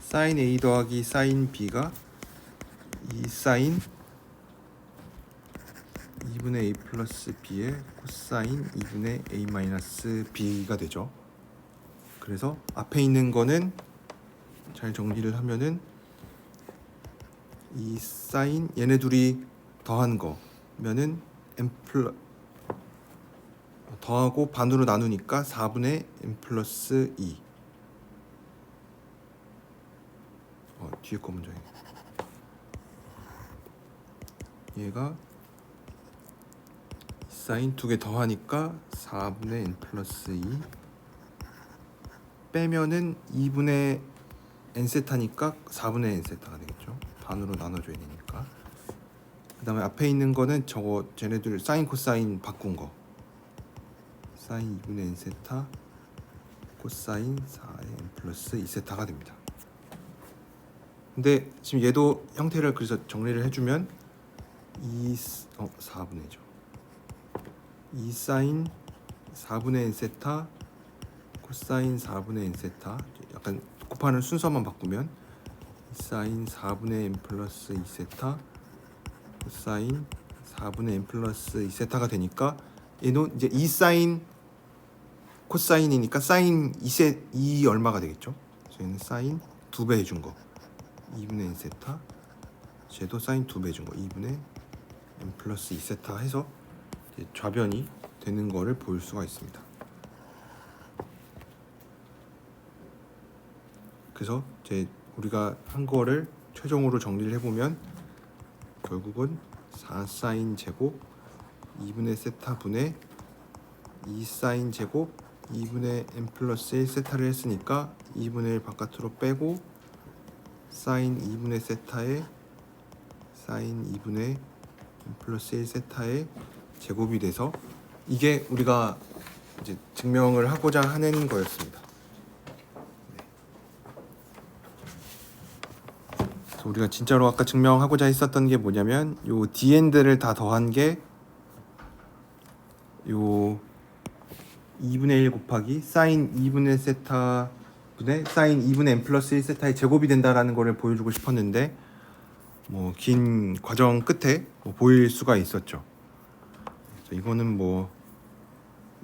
사인 A 더하기 사인 B가 2 사인 2분의 A 플러스 B의 코사인 2분의 A 마이너스 B가 되죠. 그래서 앞에 있는 거는 잘 정리를 하면은 이 사인 얘네 둘이 더한 거면은 n 플러 더하고 반으로 나누니까 4분의 n 플러스 2 뒤에 거 먼저 해. 얘가 사인 두 개 더하니까 4분의 n 플러스 2 빼면은 2분의 n 세타니까 4분의 n 세타가 되겠죠. 반으로 나눠줘야 되니까. 그 다음에 앞에 있는 거는 저거 쟤네들 사인 코사인 바꾼 거 사인 2분의 n 세타 코사인 4의 n 플러스 2 세타가 됩니다. 근데 지금 얘도 형태를 그래서 정리를 해주면 4분의죠 2 사인 4분의 n 세타 코사인 4분의 n 세타 약간 곱하는 순서만 바꾸면 2 사인 4분의 n 플러스 2 세타 코사인 4분의 n 플러스 2 세타가 되니까 얘는 이제 2 사인 코사인이니까 사인 2 얼마가 되겠죠? 얘는 사인 2배 해준 거 2분의 n 세타 쟤도 사인 2배 해준 거 2분의 n 플러스 2 세타 해서 좌변이 되는 거를 볼 수가 있습니다. 그래서 이제 우리가 한 거를 최종으로 정리를 해보면 결국은 4 사인 제곱 2분의 세타 분의 2 사인 제곱 2분의 n 플러스 1 세타를 했으니까 2분의 1 바깥으로 빼고 사인 2분의 세타에 사인 2분의 n 플러스 1 세타의 제곱이 돼서 이게 우리가 이제 증명을 하고자 하는 거였습니다. 그래서 우리가 진짜로 아까 증명하고자 했었던 게 뭐냐면 요 dn들을 다 더한 게 요 2분의 1 곱하기 사인 2분의 세타 분의 사인 2분의 n 플러스 1 세타의 제곱이 된다라는 거를 보여주고 싶었는데 뭐 긴 과정 끝에 보일 수가 있었죠. 이거는 뭐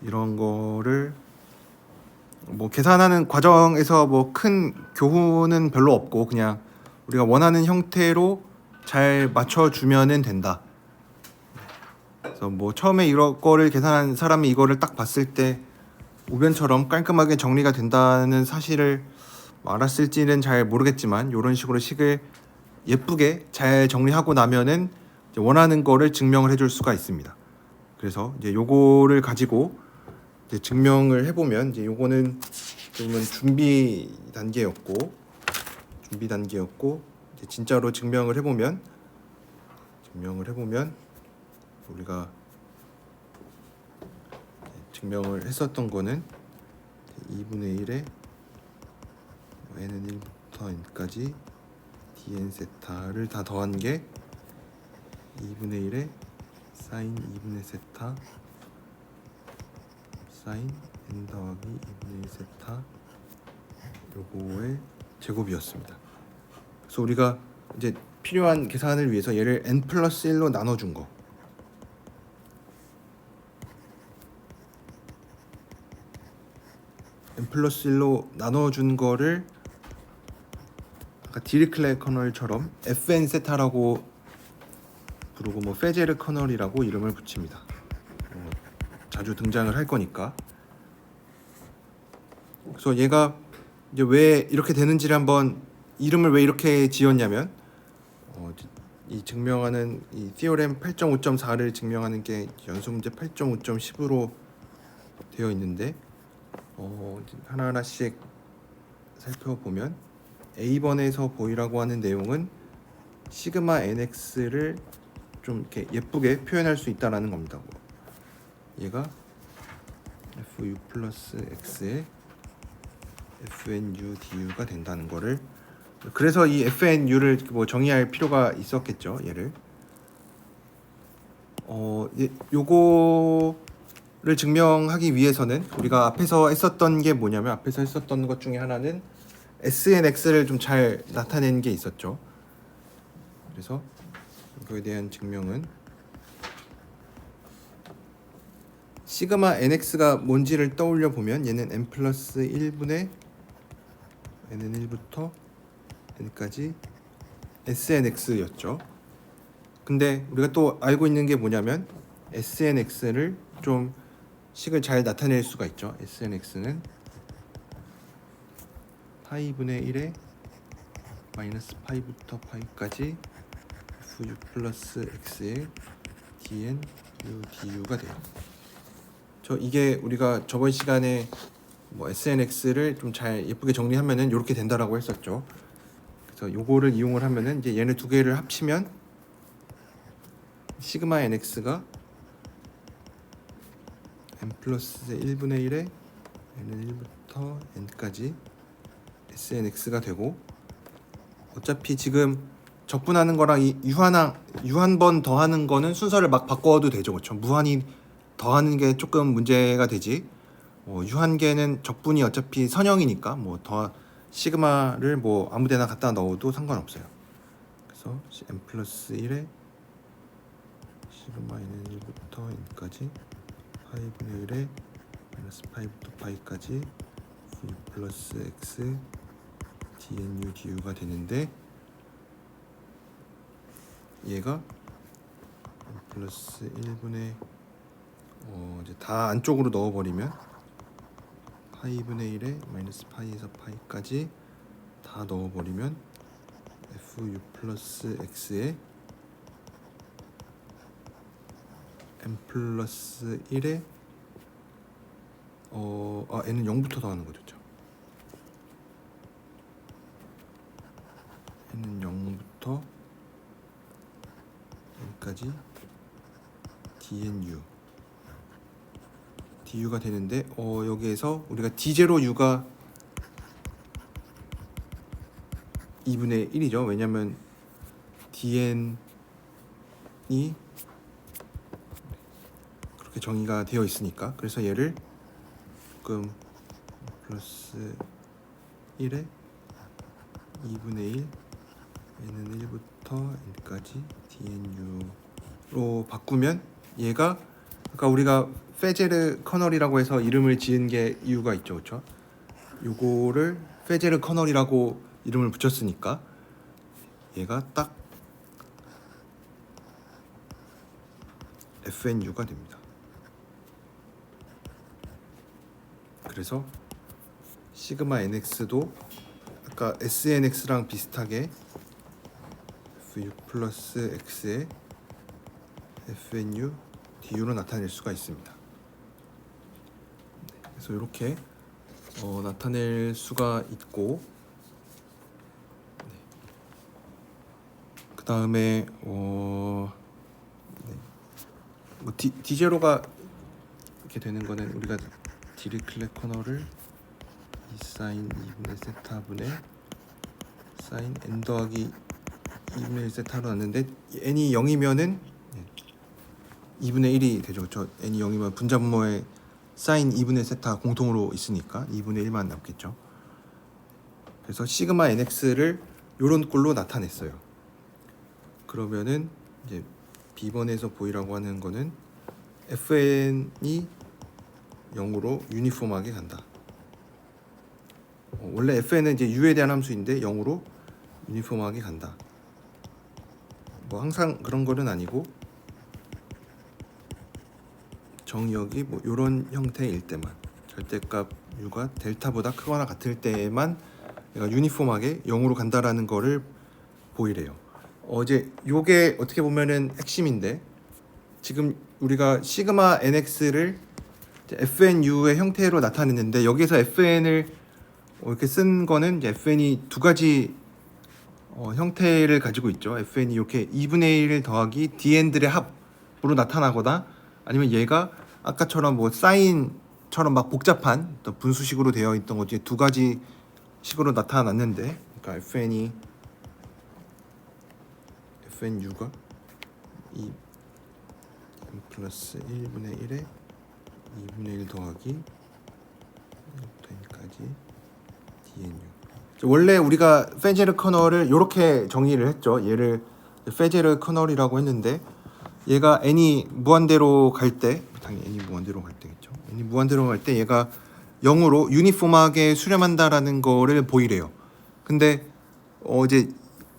이런 거를 뭐 계산하는 과정에서 뭐 큰 교훈은 별로 없고 그냥 우리가 원하는 형태로 잘 맞춰주면은 된다. 그래서 뭐 처음에 이런 거를 계산한 사람이 이거를 딱 봤을 때 우변처럼 깔끔하게 정리가 된다는 사실을 알았을지는 잘 모르겠지만 이런 식으로 식을 예쁘게 잘 정리하고 나면은 이제 원하는 거를 증명을 해줄 수가 있습니다. 그래서 이제 요거를 가지고 이제 증명을 해보면 이제 요거는 그러면 준비 단계였고 이제 진짜로 증명을 해보면 우리가 증명을 했었던 거는 2분의 1에 n은 1부터 n까지 dn 세타를 다 더한 게 2분의 1에 사인 2분의 세타 사인 n 더하기 2분의 1 세타 요거의 제곱이었습니다. 그래서 우리가 이제 필요한 계산을 위해서 얘를 n 플러스 1로 나눠준 거, n 플러스 1로 나눠준 거를 아까 디리클레 커널처럼 fn 세타라고 부르고 뭐 페제르 커널이라고 이름을 붙입니다. 자주 등장을 할 거니까. 그래서 얘가 이제 왜 이렇게 되는지를 한번, 이름을 왜 이렇게 지었냐면 이 증명하는 이 티오렘 8.5.4를 증명하는 게 연수 문제 8.5.10으로 되어 있는데 하나하나씩 살펴보면 A번에서 보이라고 하는 내용은 시그마 nx를 좀 이렇게 예쁘게 표현할 수 있다라는 겁니다. 얘가 fu 플러스 x의 fnu du가 된다는 거를, 그래서 이 fnu를 뭐 정의할 필요가 있었겠죠. 얘를 요거를 증명하기 위해서는 우리가 앞에서 했었던 게 뭐냐면, 앞에서 했었던 것 중에 하나는 snx를 좀 잘 나타내는 게 있었죠. 그래서 이거에 대한 증명은 시그마 nx가 뭔지를 떠올려 보면 얘는 n 플러스 1분의 n은 1부터 n까지 snx였죠. 근데 우리가 또 알고 있는 게 뭐냐면 snx를 좀 식을 잘 나타낼 수가 있죠. snx는 파이분의 1에 마이너스 파이부터 파이까지 fu 플러스 x의 dn u du가 돼요. 이게 우리가 저번 시간에 뭐 snx를 좀 잘 예쁘게 정리하면은 이렇게 된다라고 했었죠. 그래서 요거를 이용을 하면은 이제 얘네 두 개를 합치면 시그마 nx가 n 플러스 1분의 1에 n은 1부터 n까지 snx가 되고, 어차피 지금 적분하는 거랑 이 유한번 더하는 거는 순서를 막 바꿔도 되죠. 그렇죠? 무한히 더하는 게 조금 문제가 되지. 유한계는 적분이 어차피 선형이니까 뭐 더 시그마를 뭐 아무데나 갖다 넣어도 상관없어요. 그래서 n 플러스 1에 시그마 n은 1부터 n까지 파이분의 1에 마이너스 파이부터 파이까지 v 플러스 x dnu du가 되는데, 얘가 n 플러스 1분의 이제 다 안쪽으로 넣어버리면 파이분의 1에 마이너스 파이에서 파이까지 다 넣어버리면 fu 플러스 x에 n 플러스 1에 n은 0부터 더하는 거죠. n은 0부터 n까지 dnu du가 되는데 여기에서 우리가 d0u가 2분의 1이죠. 왜냐면 dn이 그렇게 정의가 되어 있으니까. 그래서 얘를 조금 플러스 1에 2분의 1 n은 1부터 n까지 dnu로 바꾸면 얘가 아까 우리가 페제르 커널이라고 해서 이름을 지은 게 이유가 있죠. 그렇죠? 요거를 페제르 커널이라고 이름을 붙였으니까 얘가 딱 FNU가 됩니다. 그래서 시그마 NX도 아까 SNX랑 비슷하게 FU 플러스 X의 FNU DU로 나타낼 수가 있습니다. 그래서 이렇게 나타낼 수가 있고, 그 다음에 뭐 D0가 이렇게 되는 거는 우리가 디리클렛 커널을 이 사인 2분의 세타분의 사인 n 더하기 2분의 1 세타로 놨는데 n이 0이면은 2분의 1이 되죠. 그렇죠? n이 0이면 분자 분모에 사인 2분의 세타 공통으로 있으니까 2분의 1만 남겠죠. 그래서 시그마 nx를 요런 꼴로 나타냈어요. 그러면은 이제 B번에서 보이라고 하는 거는 fn이 0으로 유니폼하게 간다. 원래 fn은 이제 u에 대한 함수인데 0으로 유니폼하게 간다. 뭐 항상 그런 거는 아니고 정의역이 뭐 이런 형태일 때만, 절대값 u가 델타보다 크거나 같을 때에만 얘가 유니폼하게 0으로 간다라는 거를 보이래요. 이제 요게 어떻게 보면은 핵심인데, 지금 우리가 시그마 nx를 fnu의 형태로 나타냈는데 여기서 fn을 이렇게 쓴 거는 이제 fn이 두 가지 형태를 가지고 있죠. fn이 이렇게 2분의 1 더하기 dn들의 합으로 나타나거나, 아니면 얘가 아까처럼 뭐 사인처럼 막 복잡한 어떤 분수식으로 되어 있던 거지 두 가지 식으로 나타났는데, 그러니까 fnu가 이 n 플러스 1분의 1에 2분의 1 더하기 1부터 dnu. 원래 우리가 페제르 커널을 이렇게 정의를 했죠. 얘를 페제르 커널이라고 했는데, 얘가 n이 무한대로 갈 때, 당연히 n이 무한대로 갈 때겠죠. n이 무한대로 갈 때 얘가 0으로 유니폼하게 수렴한다라는 거를 보이래요. 근데 이제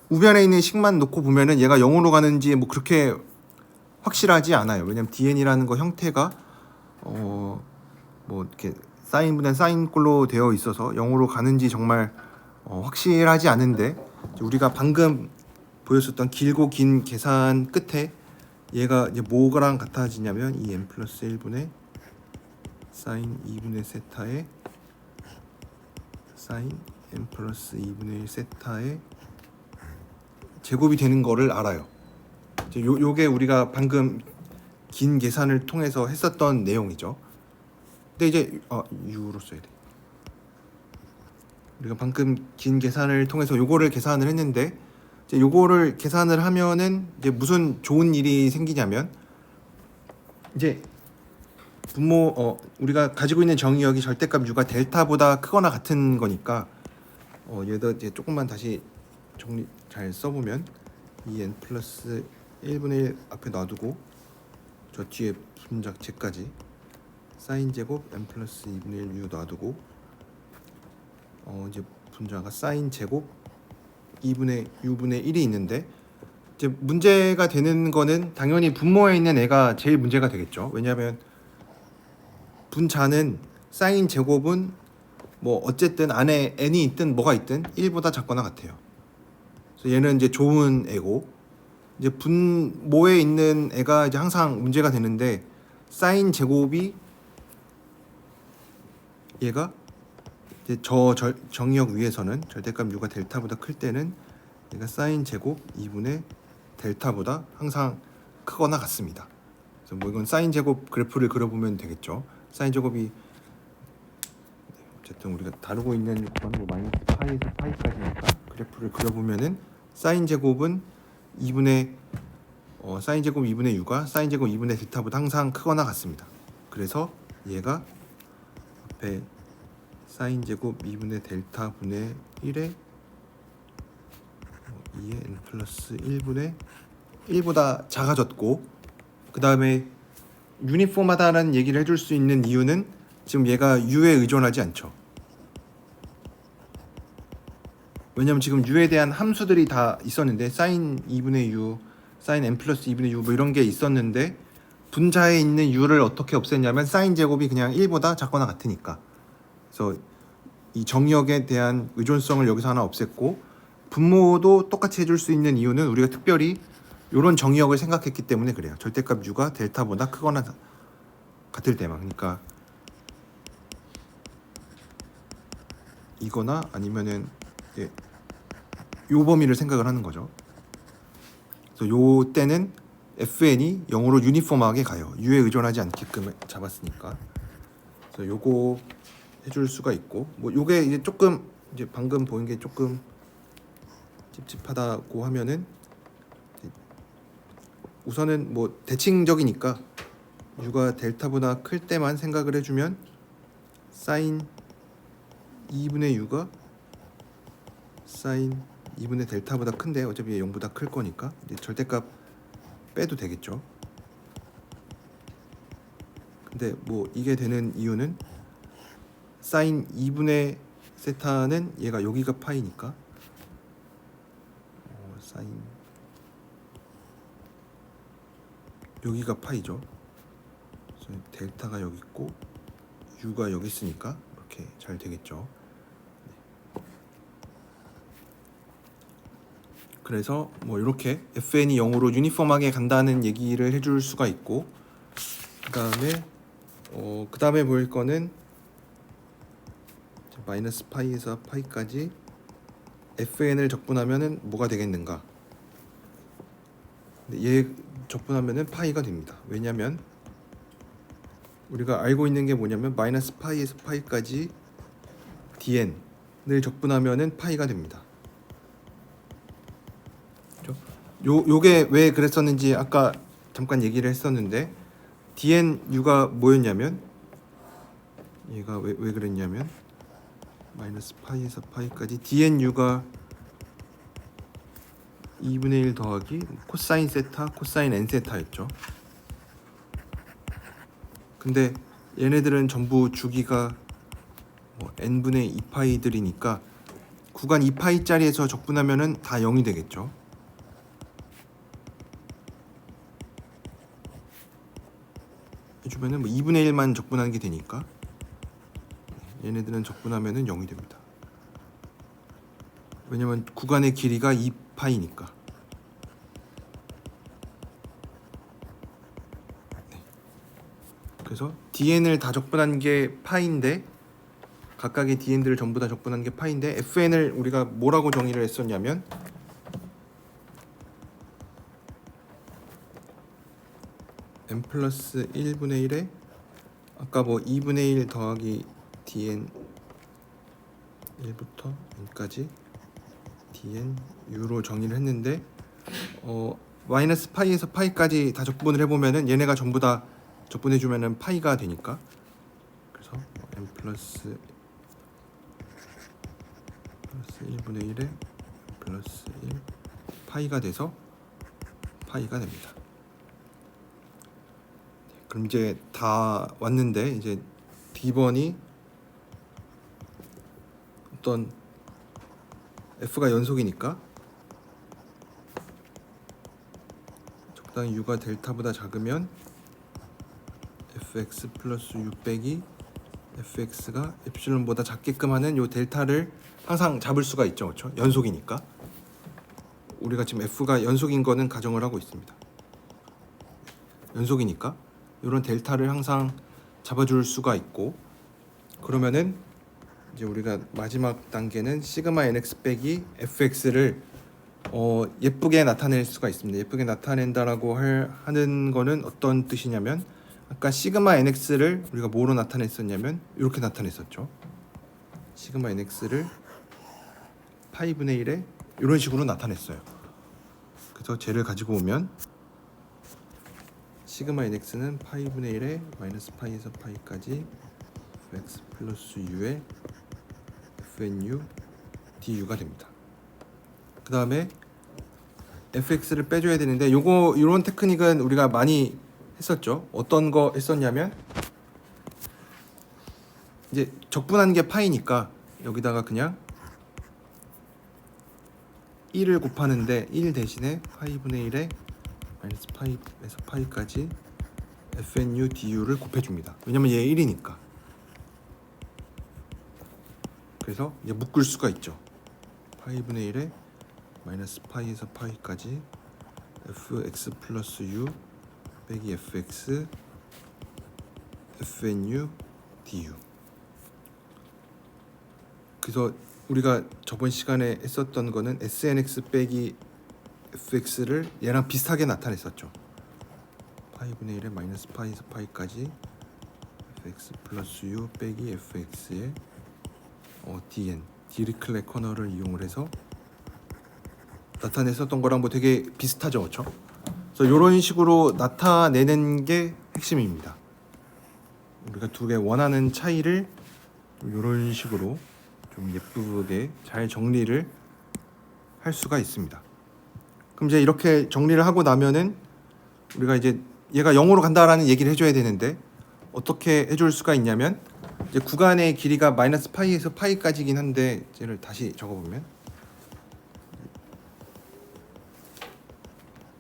우변에 있는 식만 놓고 보면은 얘가 0으로 가는지 뭐 그렇게 확실하지 않아요. 왜냐면 dn이라는 거 형태가 뭐 이렇게 사인분의 사인꼴로 되어 있어서 0으로 가는지 정말 확실하지 않은데, 우리가 방금 보였었던 길고 긴 계산 끝에 얘가 이제 뭐랑 같아지냐면 이 n 플러스 1분의 사인 2분의 세타의 사인 n 플러스 2분의 1 세타의 제곱이 되는 거를 알아요. 요게 우리가 방금 긴 계산을 통해서 했었던 내용이죠. 근데 이제 u로 써야 돼. 우리가 방금 긴 계산을 통해서 요거를 계산을 했는데, 이제 요거를 계산을 하면은 이제 무슨 좋은 일이 생기냐면, 이제 우리가 가지고 있는 정의역이 절대값 u가 델타보다 크거나 같은 거니까, 얘도 이제 조금만 다시 정리 잘 써보면 이 n 플러스 1분의 1 앞에 놔두고 저 뒤에 분작 제까지 사인 제곱 n 플러스 2분의 1 u 놔두고 이제 분자가 사인 제곱 2분의 u분의 1이 있는데, 이제 문제가 되는 거는 당연히 분모에 있는 애가 제일 문제가 되겠죠. 왜냐하면 분자는 사인 제곱은 뭐 어쨌든 안에 n이 있든 뭐가 있든 1보다 작거나 같아요. 그래서 얘는 이제 좋은 애고, 이제 분모에 있는 애가 이제 항상 문제가 되는데, 사인 제곱이 얘가 이제 정의역 위에서는 절대값 u가 델타보다 클 때는 얘가 사인 제곱 2분의 델타보다 항상 크거나 같습니다. 그래서 뭐 이건 사인 제곱 그래프를 그려보면 되겠죠. 사인 제곱이 어쨌든 우리가 다루고 있는 건 뭐 마이너스 파이에서 파이까지니까 그래프를 그려보면은 사인 제곱은 2분의 사인 제곱 2분의 u가 사인 제곱 2분의 델타보다 항상 크거나 같습니다. 그래서 얘가 앞에 사인 제곱 2분의 델타 분의 1에 2의 n 플러스 1분의 1보다 작아졌고, 그 다음에 유니폼하다라는 얘기를 해줄 수 있는 이유는 지금 얘가 u에 의존하지 않죠. 왜냐면 지금 u에 대한 함수들이 다 있었는데, 사인 2분의 u, 사인 n 플러스 2분의 u 뭐 이런 게 있었는데, 분자에 있는 u를 어떻게 없앴냐면 사인 제곱이 그냥 1보다 작거나 같으니까. 그래서 이 정의역에 대한 의존성을 여기서 하나 없앴고, 분모도 똑같이 해줄 수 있는 이유는 우리가 특별히 이런 정의역을 생각했기 때문에 그래요. 절대값 u가 델타보다 크거나 같을 때만. 그러니까 이거나 아니면은 요 범위를 생각을 하는 거죠. 그래서 요 때는 fn이 0으로 유니폼하게 가요. u에 의존하지 않게끔 잡았으니까. 그래서 요거 해줄 수가 있고, 뭐 요게 이제 조금 이제 방금 보인 게 조금 찝찝하다고 하면은 우선은 뭐 대칭적이니까 u가 델타보다 클 때만 생각을 해주면 사인 2분의 u가 사인 2분의 델타보다 큰데 어차피 0보다 클 거니까 이제 절대값 빼도 되겠죠. 근데 뭐 이게 되는 이유는 사인 2분의 세타는 얘가 여기가 파이니까 사인 여기가 파이죠. 그래서 델타가 여기 있고 u가 여기 있으니까 이렇게 잘 되겠죠. 그래서 뭐 이렇게 fn이 0으로 유니폼하게 간다는 얘기를 해줄 수가 있고, 그 다음에 보일 거는 마이너스 파이에서 파이까지 fn을 적분하면은 뭐가 되겠는가? 얘 적분하면은 파이가 됩니다. 왜냐면 우리가 알고 있는 게 뭐냐면 마이너스 파이에서 파이까지 dn을 적분하면은 파이가 됩니다. 요게 왜 그랬었는지 아까 잠깐 얘기를 했었는데, dnu가 뭐였냐면 얘가 왜 그랬냐면 마이너스 파이에서 파이까지 dnu가 2분의 1 더하기 코사인 세타 코사인 n 세타였죠. 근데 얘네들은 전부 주기가 뭐 n분의 2파이들이니까 구간 2파이짜리에서 적분하면은 다 0이 되겠죠. 해주면은 뭐 2분의 1만 적분하는 게 되니까 얘네들은 적분하면은 0이 됩니다. 왜냐면 구간의 길이가 2파이니까. 네. 그래서 dn을 다 적분한 게 파인데, 각각의 dn들을 전부 다 적분한 게 파인데, fn을 우리가 뭐라고 정의를 했었냐면 n 플러스 1분의 1에 아까 뭐 2분의 1 더하기 dn 1부터 n까지 dn u로 정의를 했는데, 마이너스 파이에서 파이까지 다 적분을 해보면은 얘네가 전부 다 적분해주면은 파이가 되니까, 그래서 n 플러스 1분의 1에 플러스 1 파이가 돼서 파이가 됩니다. 그럼 이제 다 왔는데, 이제 D번이 어떤 F가 연속이니까 적당히 U가 델타보다 작으면 fx 플러스 U 빼기 fx가 에프실론보다 작게끔 하는 요 델타를 항상 잡을 수가 있죠. 그렇죠? 연속이니까. 우리가 지금 F가 연속인 거는 가정을 하고 있습니다. 연속이니까 이런 델타를 항상 잡아줄 수가 있고, 그러면은 이제 우리가 마지막 단계는 시그마 nx 빼기 fx를 예쁘게 나타낼 수가 있습니다. 예쁘게 나타낸다라고 하는 거는 어떤 뜻이냐면, 아까 시그마 nx를 우리가 뭐로 나타냈었냐면 이렇게 나타냈었죠. 시그마 nx를 파이분의 1에 이런 식으로 나타냈어요. 그래서 쟤를 가지고 오면 시그마 nx는 파이분의 1에 마이너스 파이에서 파이까지 fx 플러스 u의 fnu du가 됩니다. 그 다음에 fx를 빼줘야 되는데, 요런 테크닉은 우리가 많이 했었죠. 어떤 거 했었냐면, 이제 적분하는 게 파이니까 여기다가 그냥 1을 곱하는데 1 대신에 파이분의 1에 마이너스 파이에서 파이까지 fnu du를 곱해줍니다. 왜냐면 얘 1이니까. 그래서 이제 묶을 수가 있죠. 파이분의 1에 마이너스 파이에서 파이까지 fx 플러스 u 빼기 fx fnu du. 그래서 우리가 저번 시간에 했었던 거는 snx 빼기 fx를 얘랑 비슷하게 나타냈었죠. 파이분의 1에 마이너스 파이에서 파이까지 fx 플러스 u 빼기 fx의 dn 디리클렛 커널을 이용을 해서 나타냈었던 거랑 뭐 되게 비슷하죠, 그렇죠? 그래서 이런 식으로 나타내는 게 핵심입니다. 우리가 두 개 원하는 차이를 이런 식으로 좀 예쁘게 잘 정리를 할 수가 있습니다. 그럼 이제 이렇게 정리를 하고 나면은 우리가 이제 얘가 0으로 간다라는 얘기를 해줘야 되는데 어떻게 해줄 수가 있냐면 이제 구간의 길이가 마이너스 파이에서 파이까지긴 한데 얘를 다시 적어보면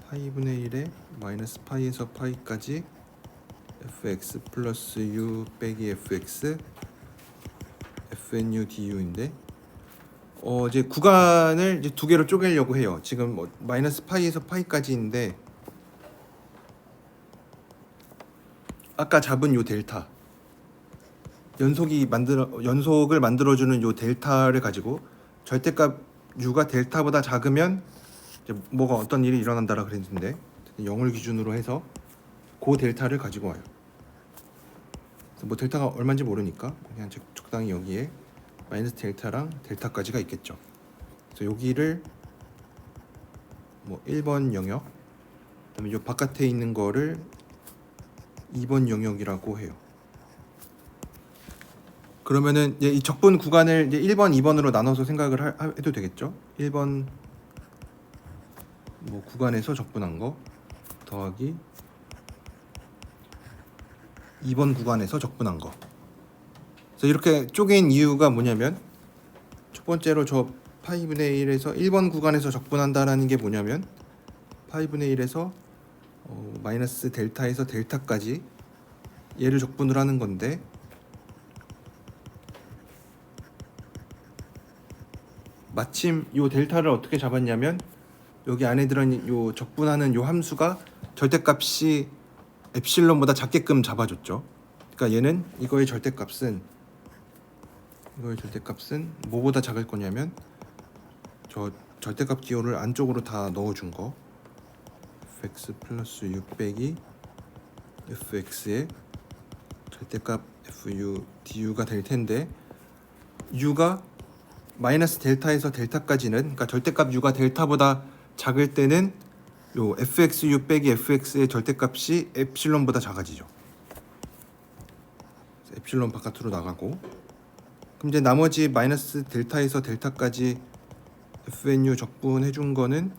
파이분의 1에 마이너스 파이에서 파이까지 fx 플러스 u 빼기 fx fnu du인데 이제 구간을 이제 두 개로 쪼개려고 해요. 지금 뭐 마이너스 파이에서 파이까지인데 아까 잡은 요 델타 연속을 만들어주는 요 델타를 가지고 절대값 u가 델타보다 작으면 이제 뭐가 어떤 일이 일어난다라 그랬는데 0을 기준으로 해서 그 델타를 가지고 와요. 그래서 뭐 델타가 얼마인지 모르니까 그냥 적당히 여기에 마이너스 델타랑 델타까지가 있겠죠. 그래서 여기를 뭐 1번 영역, 그다음에 요 바깥에 있는 거를 2번 영역이라고 해요. 그러면은 이 적분 구간을 이제 1번, 2번으로 나눠서 생각을 해도 되겠죠. 1번 뭐 구간에서 적분한 거 더하기 2번 구간에서 적분한 거. 그래서 이렇게 쪼갠 이유가 뭐냐면 첫 번째로 저 파이분의 1에서 1번 구간에서 적분한다라는 게 뭐냐면 파이분의 1에서 마이너스 델타에서 델타까지 얘를 적분을 하는 건데 마침 요 델타를 어떻게 잡았냐면 여기 안에 들어있는 요 적분하는 요 함수가 절대값이 엡실론보다 작게끔 잡아줬죠. 그러니까 얘는 이거의 절대값은 뭐보다 작을 거냐면 저 절대값 기호를 안쪽으로 다 넣어준 거 fx 플러스 u 빼기 fx의 절대값 fu du가 될 텐데 u가 마이너스 델타에서 델타까지는 그러니까 절대값 u가 델타보다 작을 때는 요 fxu 빼기 fx의 절대값이 엡실론보다 작아지죠. 엡실론 바깥으로 나가고 그럼 이제 나머지 마이너스 델타에서 델타까지 fnu 적분해 준 거는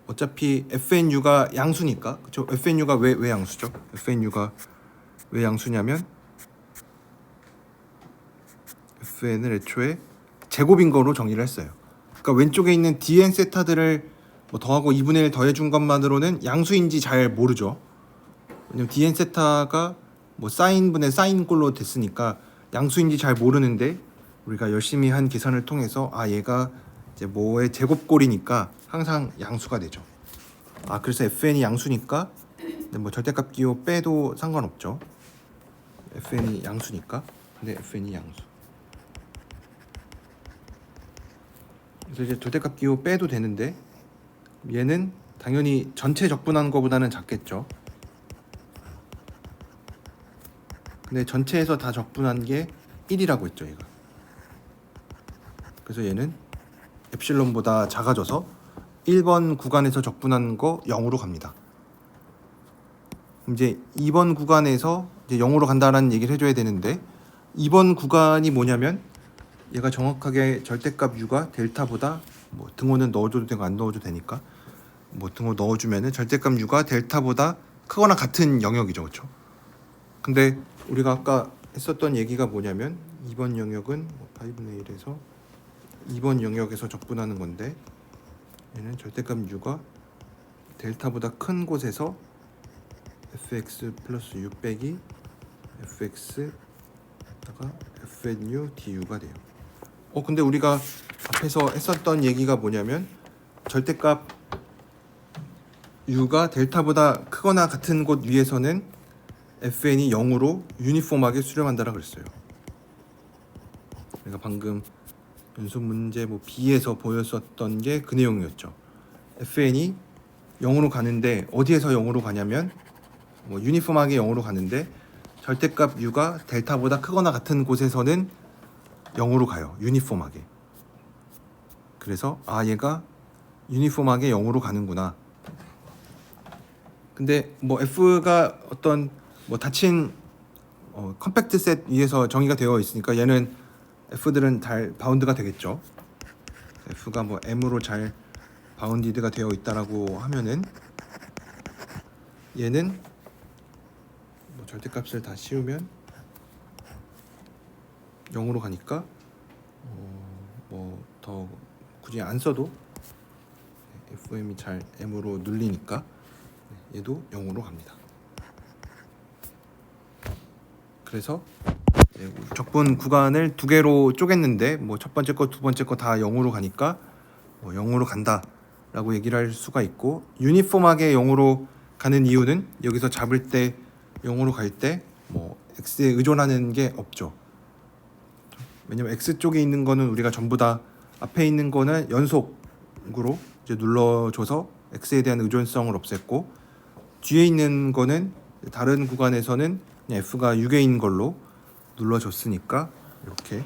어차피 fnu가 양수니까 그렇죠? fnu가 왜 양수죠? fnu가 왜 양수냐면 fn을 애초에 제곱인 거로 정의를 했어요. 그러니까 왼쪽에 있는 dn 세타들을 뭐 더하고 2분의 1 더해준 것만으로는 양수인지 잘 모르죠. 왜냐면 dn 세타가 뭐 사인분의 사인꼴로 됐으니까 양수인지 잘 모르는데 우리가 열심히 한 계산을 통해서 얘가 이제 뭐의 제곱꼴이니까 항상 양수가 되죠. 그래서 fn이 양수니까 뭐 절대값 기호 빼도 상관없죠. fn이 양수니까. 근데 fn이 양수. 그래서 이제 절대값 기호 빼도 되는데 얘는 당연히 전체 적분한 거보다는 작겠죠. 근데 전체에서 다 적분한 게 1이라고 했죠, 얘가. 그래서 얘는 엡실론보다 작아져서 1번 구간에서 적분한 거 0으로 갑니다. 이제 2번 구간에서 이제 0으로 간다라는 얘기를 해줘야 되는데 2번 구간이 뭐냐면 얘가 정확하게 절대값 u가 델타보다 뭐 등호는 넣어줘도 되고 안 넣어줘도 되니까 뭐 등호 넣어주면은 절대값 u가 델타보다 크거나 같은 영역이죠, 그렇죠? 근데 우리가 아까 했었던 얘기가 뭐냐면 2번 영역은 뭐 파이분의 1에서 2번 영역에서 적분하는 건데 얘는 절대값 u가 델타보다 큰 곳에서 fx 플러스 u 빼기 fx다가 fnu du가 돼요. 근데 우리가 앞에서 했었던 얘기가 뭐냐면 절대값 u가 델타보다 크거나 같은 곳 위에서는 fn이 0으로 유니폼하게 수렴한다라 그랬어요. 그러니까 방금 연속 문제 뭐 B에서 보였었던 게 그 내용이었죠. fn이 0으로 가는데 어디에서 0으로 가냐면 뭐 유니폼하게 0으로 가는데 절대값 u가 델타보다 크거나 같은 곳에서는 0으로 가요. 유니폼하게. 그래서 얘가 유니폼하게 0으로 가는구나. 근데 뭐 f가 어떤 뭐 닫힌 컴팩트 셋 위에서 정의가 되어 있으니까 얘는 f들은 잘 바운드가 되겠죠. f가 뭐 m으로 잘 바운디드가 되어 있다라고 하면은 얘는 뭐 절대값을 다 씌우면 0으로 가니까 뭐 더 굳이 안 써도 fm이 잘 m으로 눌리니까 얘도 0으로 갑니다. 그래서 적분 구간을 두 개로 쪼갰는데 뭐 첫 번째 거, 두 번째 거 다 0으로 가니까 뭐 0으로 간다라고 얘기를 할 수가 있고, 유니폼하게 0으로 가는 이유는 여기서 잡을 때 0으로 갈 때 뭐 x에 의존하는 게 없죠. 왜냐면 x 쪽에 있는 거는 우리가 전부 다 앞에 있는 거는 연속으로 이제 눌러줘서 x에 대한 의존성을 없앴고, 뒤에 있는 거는 다른 구간에서는 그냥 f가 6개인 걸로 눌러줬으니까 이렇게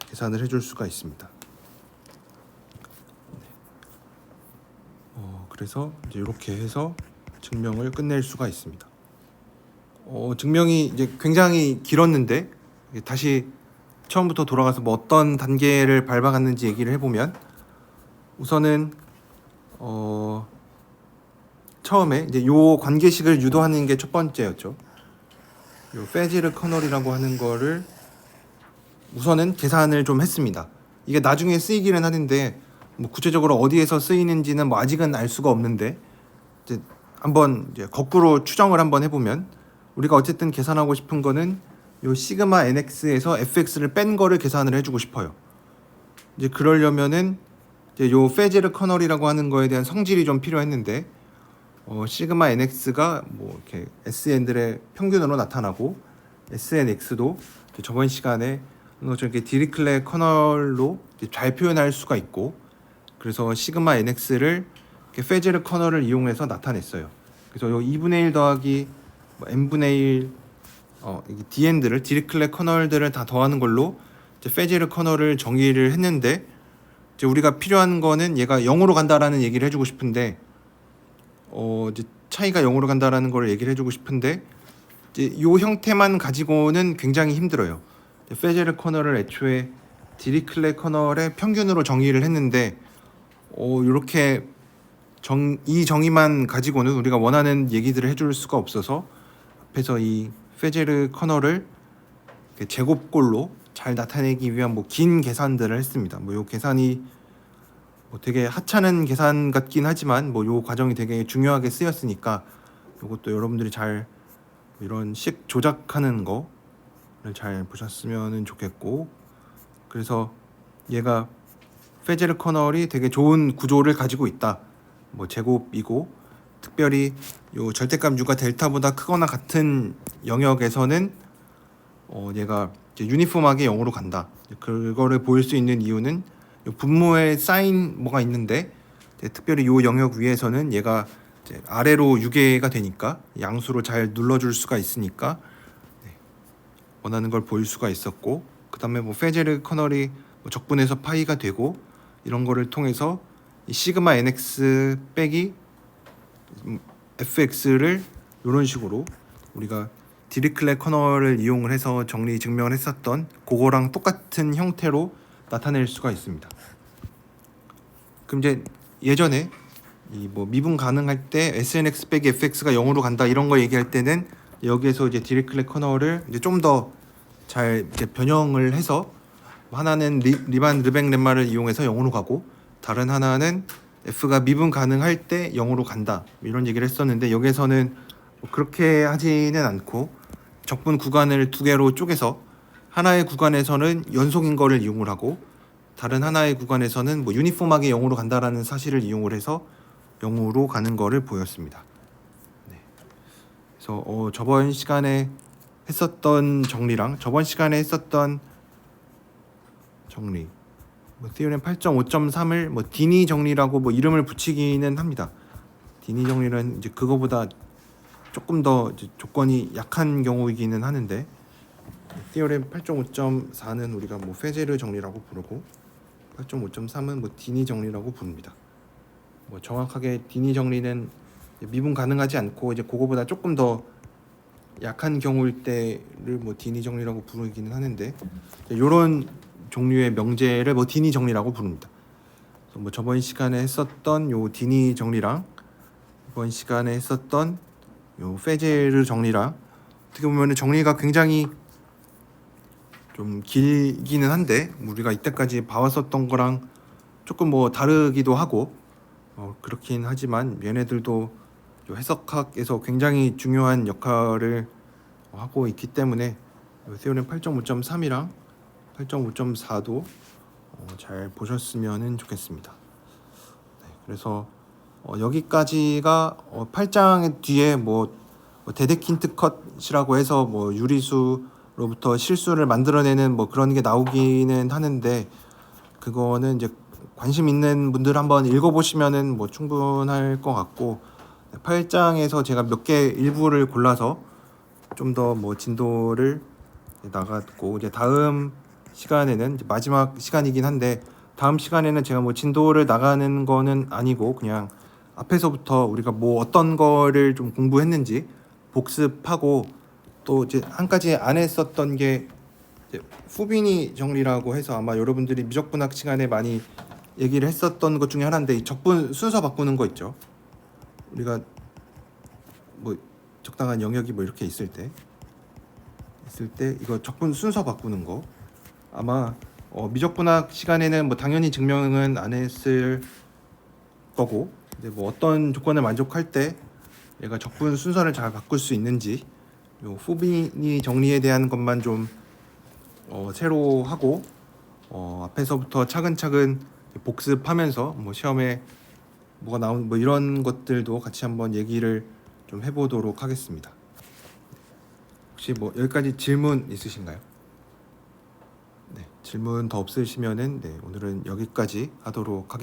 계산을 해줄 수가 있습니다. 그래서 이제 이렇게 해서 증명을 끝낼 수가 있습니다. 증명이 이제 굉장히 길었는데 다시 처음부터 돌아가서 뭐 어떤 단계를 밟아갔는지 얘기를 해보면, 우선은 처음에 이제 요 관계식을 유도하는 게 첫 번째였죠. 요 페지르 커널이라고 하는 거를 우선은 계산을 좀 했습니다. 이게 나중에 쓰이기는 하는데 뭐 구체적으로 어디에서 쓰이는지는 뭐 아직은 알 수가 없는데, 이제 한번 이제 거꾸로 추정을 한번 해보면, 우리가 어쨌든 계산하고 싶은 거는 요 시그마 nx에서 fx를 뺀 거를 계산을 해주고 싶어요. 이제 그러려면은 이제 요 페제르 커널이라고 하는 거에 대한 성질이 좀 필요했는데, 시그마 nx가 뭐 이렇게 sn들의 평균으로 나타나고 snx도 저번 시간에 이렇게 디리클레 커널로 잘 표현할 수가 있고, 그래서 시그마 nx를 페제르 커널을 이용해서 나타냈어요. 그래서 요 2분의 1 더하기 n분의 1 dn들을 디리클레 커널들을 다 더하는 걸로 이제 페제르 커널을 정의를 했는데, 이제 우리가 필요한 거는 얘가 0으로 간다라는 얘기를 해주고 싶은데, 이제 차이가 0으로 간다라는 걸 얘기를 해주고 싶은데, 이제 요 형태만 가지고는 굉장히 힘들어요. 페제르 커널을 애초에 디리클레 커널의 평균으로 정의를 했는데, 이렇게 이 정의만 가지고는 우리가 원하는 얘기들을 해줄 수가 없어서 앞에서 이 페제르 커널을 제곱꼴로 잘 나타내기 위한 뭐 긴 계산들을 했습니다. 뭐 요 계산이 뭐 되게 하찮은 계산 같긴 하지만 뭐 요 과정이 되게 중요하게 쓰였으니까 요것도 여러분들이 잘 이런 식 조작하는 거를 잘 보셨으면 좋겠고, 그래서 얘가 페제르 커널이 되게 좋은 구조를 가지고 있다. 뭐 제곱이고, 특별히 요 절대값 u가 델타보다 크거나 같은 영역에서는 얘가 이제 유니폼하게 0으로 간다. 그거를 보일 수 있는 이유는 요 분모에 쌓인 뭐가 있는데, 특별히 요 영역 위에서는 얘가 이제 아래로 유계가 되니까 양수로 잘 눌러줄 수가 있으니까 원하는 걸 보일 수가 있었고, 그 다음에 뭐 페제르 커널이 뭐 적분해서 파이가 되고, 이런 거를 통해서 이 시그마 nx 빼기 fx를 이런 식으로 우리가 디리클레 커널을 이용을 해서 정리 증명을 했었던 그거랑 똑같은 형태로 나타낼 수가 있습니다. 그럼 이제 예전에 이 뭐 미분 가능할 때 snx 빼기 fx가 0으로 간다 이런 거 얘기할 때는 여기에서 이제 디리클레 커널을 이제 좀 더 잘 이제 변형을 해서, 하나는 리반 르뱅 렘마를 이용해서 0으로 가고, 다른 하나는 f가 미분 가능할 때 0으로 간다 이런 얘기를 했었는데, 여기에서는 뭐 그렇게 하지는 않고 적분 구간을 두 개로 쪼개서 하나의 구간에서는 연속인 거를 이용을 하고, 다른 하나의 구간에서는 뭐 유니폼하게 0으로 간다라는 사실을 이용을 해서 0으로 가는 거를 보였습니다. 네. 그래서 저번 시간에 했었던 정리랑 저번 시간에 했었던 정리, 뭐 티오렘 8.5.3을 뭐 디니 정리라고 뭐 이름을 붙이기는 합니다. 디니 정리는 이제 그거보다 조금 더 이제 조건이 약한 경우이기는 하는데 티어렘 8.5.4는 우리가 뭐 페제르 정리라고 부르고 8.5.3은 뭐 디니 정리라고 부릅니다. 뭐 정확하게 디니 정리는 미분 가능하지 않고 이제 그거보다 조금 더 약한 경우일 때를 뭐 디니 정리라고 부르기는 하는데 이런 종류의 명제를 뭐 디니 정리라고 부릅니다. 그래서 뭐 저번 시간에 했었던 요 디니 정리랑 이번 시간에 했었던 요 페제르 정리랑 어떻게 보면 정리가 굉장히 좀 길기는 한데 우리가 이때까지 봐왔었던 거랑 조금 뭐 다르기도 하고 그렇긴 하지만 얘네들도 해석학에서 굉장히 중요한 역할을 하고 있기 때문에 세오렘 8.5.3이랑 8.5.4도 잘 보셨으면 좋겠습니다. 네, 그래서 여기까지가 8장의 뒤에 뭐 데데킨트 컷이라고 해서 뭐 유리수로부터 실수를 만들어내는 뭐 그런 게 나오기는 하는데 그거는 이제 관심 있는 분들 한번 읽어보시면은 뭐 충분할 것 같고 8장에서 제가 몇 개 일부를 골라서 좀 더 뭐 진도를 나갔고 이제 다음 시간에는 이제 마지막 시간이긴 한데 다음 시간에는 제가 뭐 진도를 나가는 거는 아니고 그냥 앞에서부터 우리가 뭐 어떤 거를 좀 공부했는지 복습하고 또 이제 한 가지 안 했었던 게 이제 후비니 정리라고 해서 아마 여러분들이 미적분학 시간에 많이 얘기를 했었던 것 중에 하나인데 이 적분 순서 바꾸는 거 있죠. 우리가 뭐 적당한 영역이 뭐 이렇게 있을 때 이거 적분 순서 바꾸는 거 아마 미적분학 시간에는 뭐 당연히 증명은 안 했을 거고 이제 뭐 어떤 조건을 만족할 때 얘가 적분 순서를 잘 바꿀 수 있는지 요 후비니 정리에 대한 것만 좀 새로 하고 앞에서부터 차근차근 복습하면서 뭐 시험에 뭐가 나온 뭐 이런 것들도 같이 한번 얘기를 좀 해보도록 하겠습니다. 혹시 뭐 여기까지 질문 있으신가요? 네, 질문 더 없으시면은 네, 오늘은 여기까지 하도록 하겠습니다.